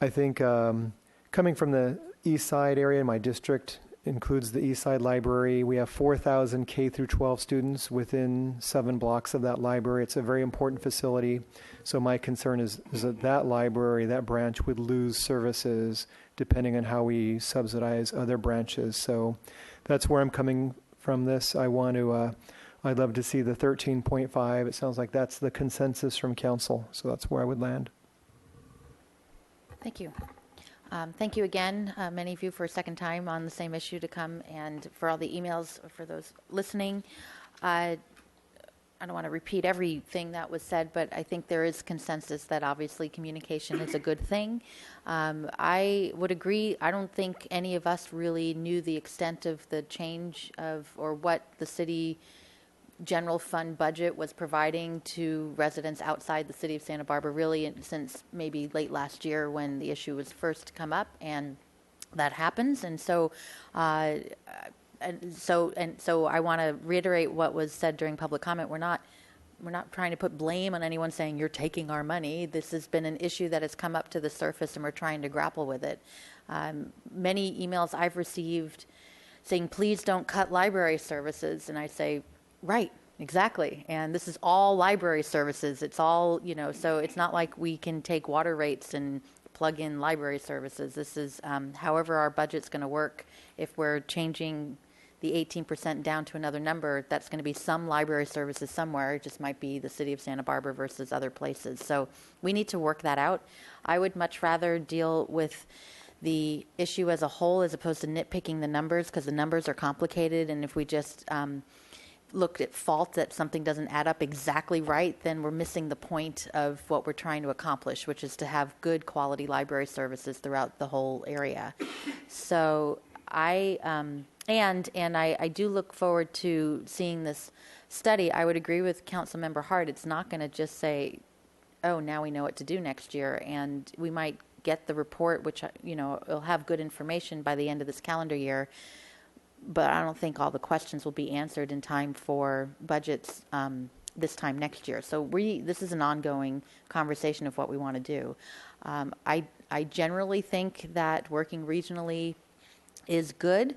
I think coming from the East Side area, my district includes the East Side Library. We have 4,000 K through 12 students within 7 blocks of that library. It's a very important facility. So my concern is that library, that branch, would lose services depending on how we subsidize other branches. So that's where I'm coming from this. I'd love to see the 13.5. It sounds like that's the consensus from council. So that's where I would land. Thank you. Thank you again, many of you, for a second time on the same issue to come, and for all the emails for those listening. I don't want to repeat everything that was said, but I think there is consensus that obviously communication is a good thing. I would agree. I don't think any of us really knew the extent of the change or what the city general fund budget was providing to residents outside the city of Santa Barbara, really since maybe late last year when the issue was first come up, and that happens. And so I want to reiterate what was said during public comment. We're not trying to put blame on anyone saying you're taking our money. This has been an issue that has come up to the surface, and we're trying to grapple with it. Many emails I've received saying, please don't cut library services, and I say, right, exactly. And this is all library services. It's all, so it's not like we can take water rates and plug in library services. This is however our budget's going to work. If we're changing the 18% down to another number, that's going to be some library services somewhere. It just might be the city of Santa Barbara versus other places. So we need to work that out. I would much rather deal with the issue as a whole as opposed to nitpicking the numbers, because the numbers are complicated, and if we just looked at fault that something doesn't add up exactly right, then we're missing the point of what we're trying to accomplish, which is to have good quality library services throughout the whole area. So I do look forward to seeing this study. I would agree with Councilmember Hart. It's not going to just say, oh, now we know what to do next year, and we might get the report, which it'll have good information by the end of this calendar year. But I don't think all the questions will be answered in time for budgets this time next year. So this is an ongoing conversation of what we want to do. I generally think that working regionally is good,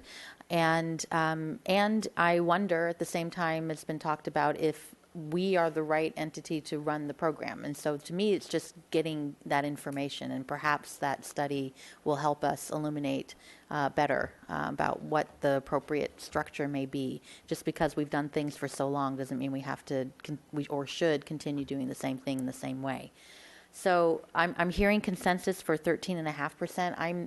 and I wonder at the same time, it's been talked about, if we are the right entity to run the program. And so to me, it's just getting that information, and perhaps that study will help us illuminate better about what the appropriate structure may be. Just because we've done things for so long doesn't mean we have to or should continue doing the same thing in the same way. So I'm hearing consensus for 13.5%.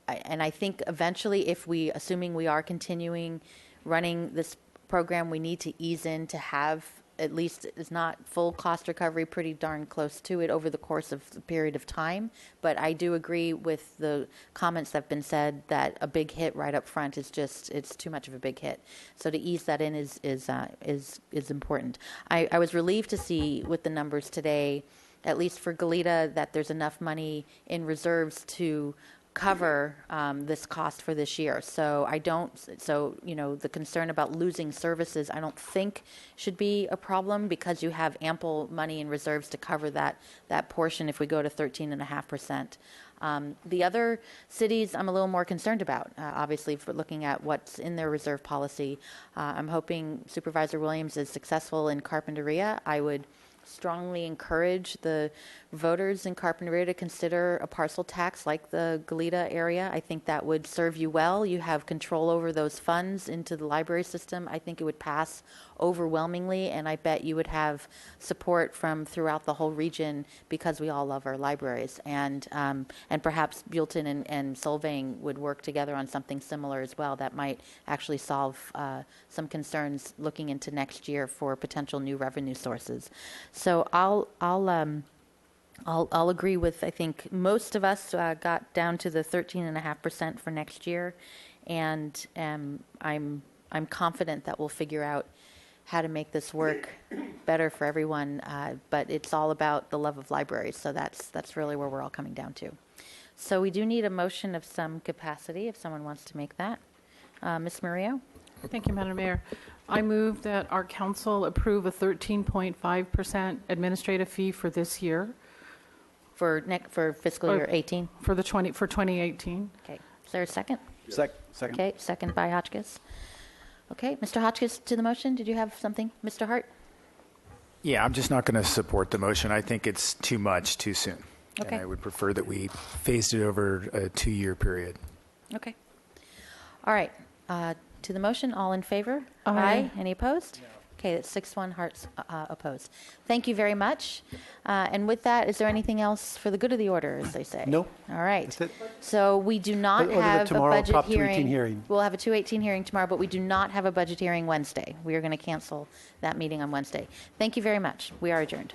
And I think eventually, assuming we are continuing running this program, we need to ease in to have at least, it's not full cost recovery, pretty darn close to it over the course of the period of time. But I do agree with the comments that have been said that a big hit right up front is it's too much of a big hit. So to ease that in is important. I was relieved to see with the numbers today, at least for Goleta, that there's enough money in reserves to cover this cost for this year. So the concern about losing services, I don't think should be a problem, because you have ample money in reserves to cover that portion if we go to 13.5%. The other cities I'm a little more concerned about, obviously, for looking at what's in their reserve policy. I'm hoping Supervisor Williams is successful in Carpinteria. I would strongly encourage the voters in Carpinteria to consider a parcel tax like the Goleta area. I think that would serve you well. You have control over those funds into the library system. I think it would pass overwhelmingly, and I bet you would have support from throughout the whole region, because we all love our libraries. And perhaps Buellton and Solvang would work together on something similar as well that might actually solve some concerns looking into next year for potential new revenue sources. So I'll agree with, I think most of us got down to the 13.5% for next year, and I'm confident that we'll figure out how to make this work better for everyone. But it's all about the love of libraries, so that's really where we're all coming down to. So we do need a motion of some capacity if someone wants to make that. Ms. Murillo? Thank you, Madam Mayor. I move that our council approve a 13.5% administrative fee for this year. For fiscal year 18? For 2018. Okay. Is there a second? Second. Okay, second by Hotchkiss. Okay, Mr. Hotchkiss to the motion. Did you have something? Mr. Hart? Yeah, I'm just not going to support the motion. I think it's too much too soon. Okay. And I would prefer that we phased it over a 2-year period. Okay. All right. To the motion, all in favor? Aye. Any opposed? No. Okay, that's 6-1, Hart's opposed. Thank you very much. And with that, is there anything else for the good of the order, as they say? No. All right. That's it. So we do not Other than have tomorrow, a budget Prop 218 hearing. We'll have a 218 hearing tomorrow, but we do not have a budget hearing Wednesday. We are going to cancel that meeting on Wednesday. Thank you very much. We are adjourned.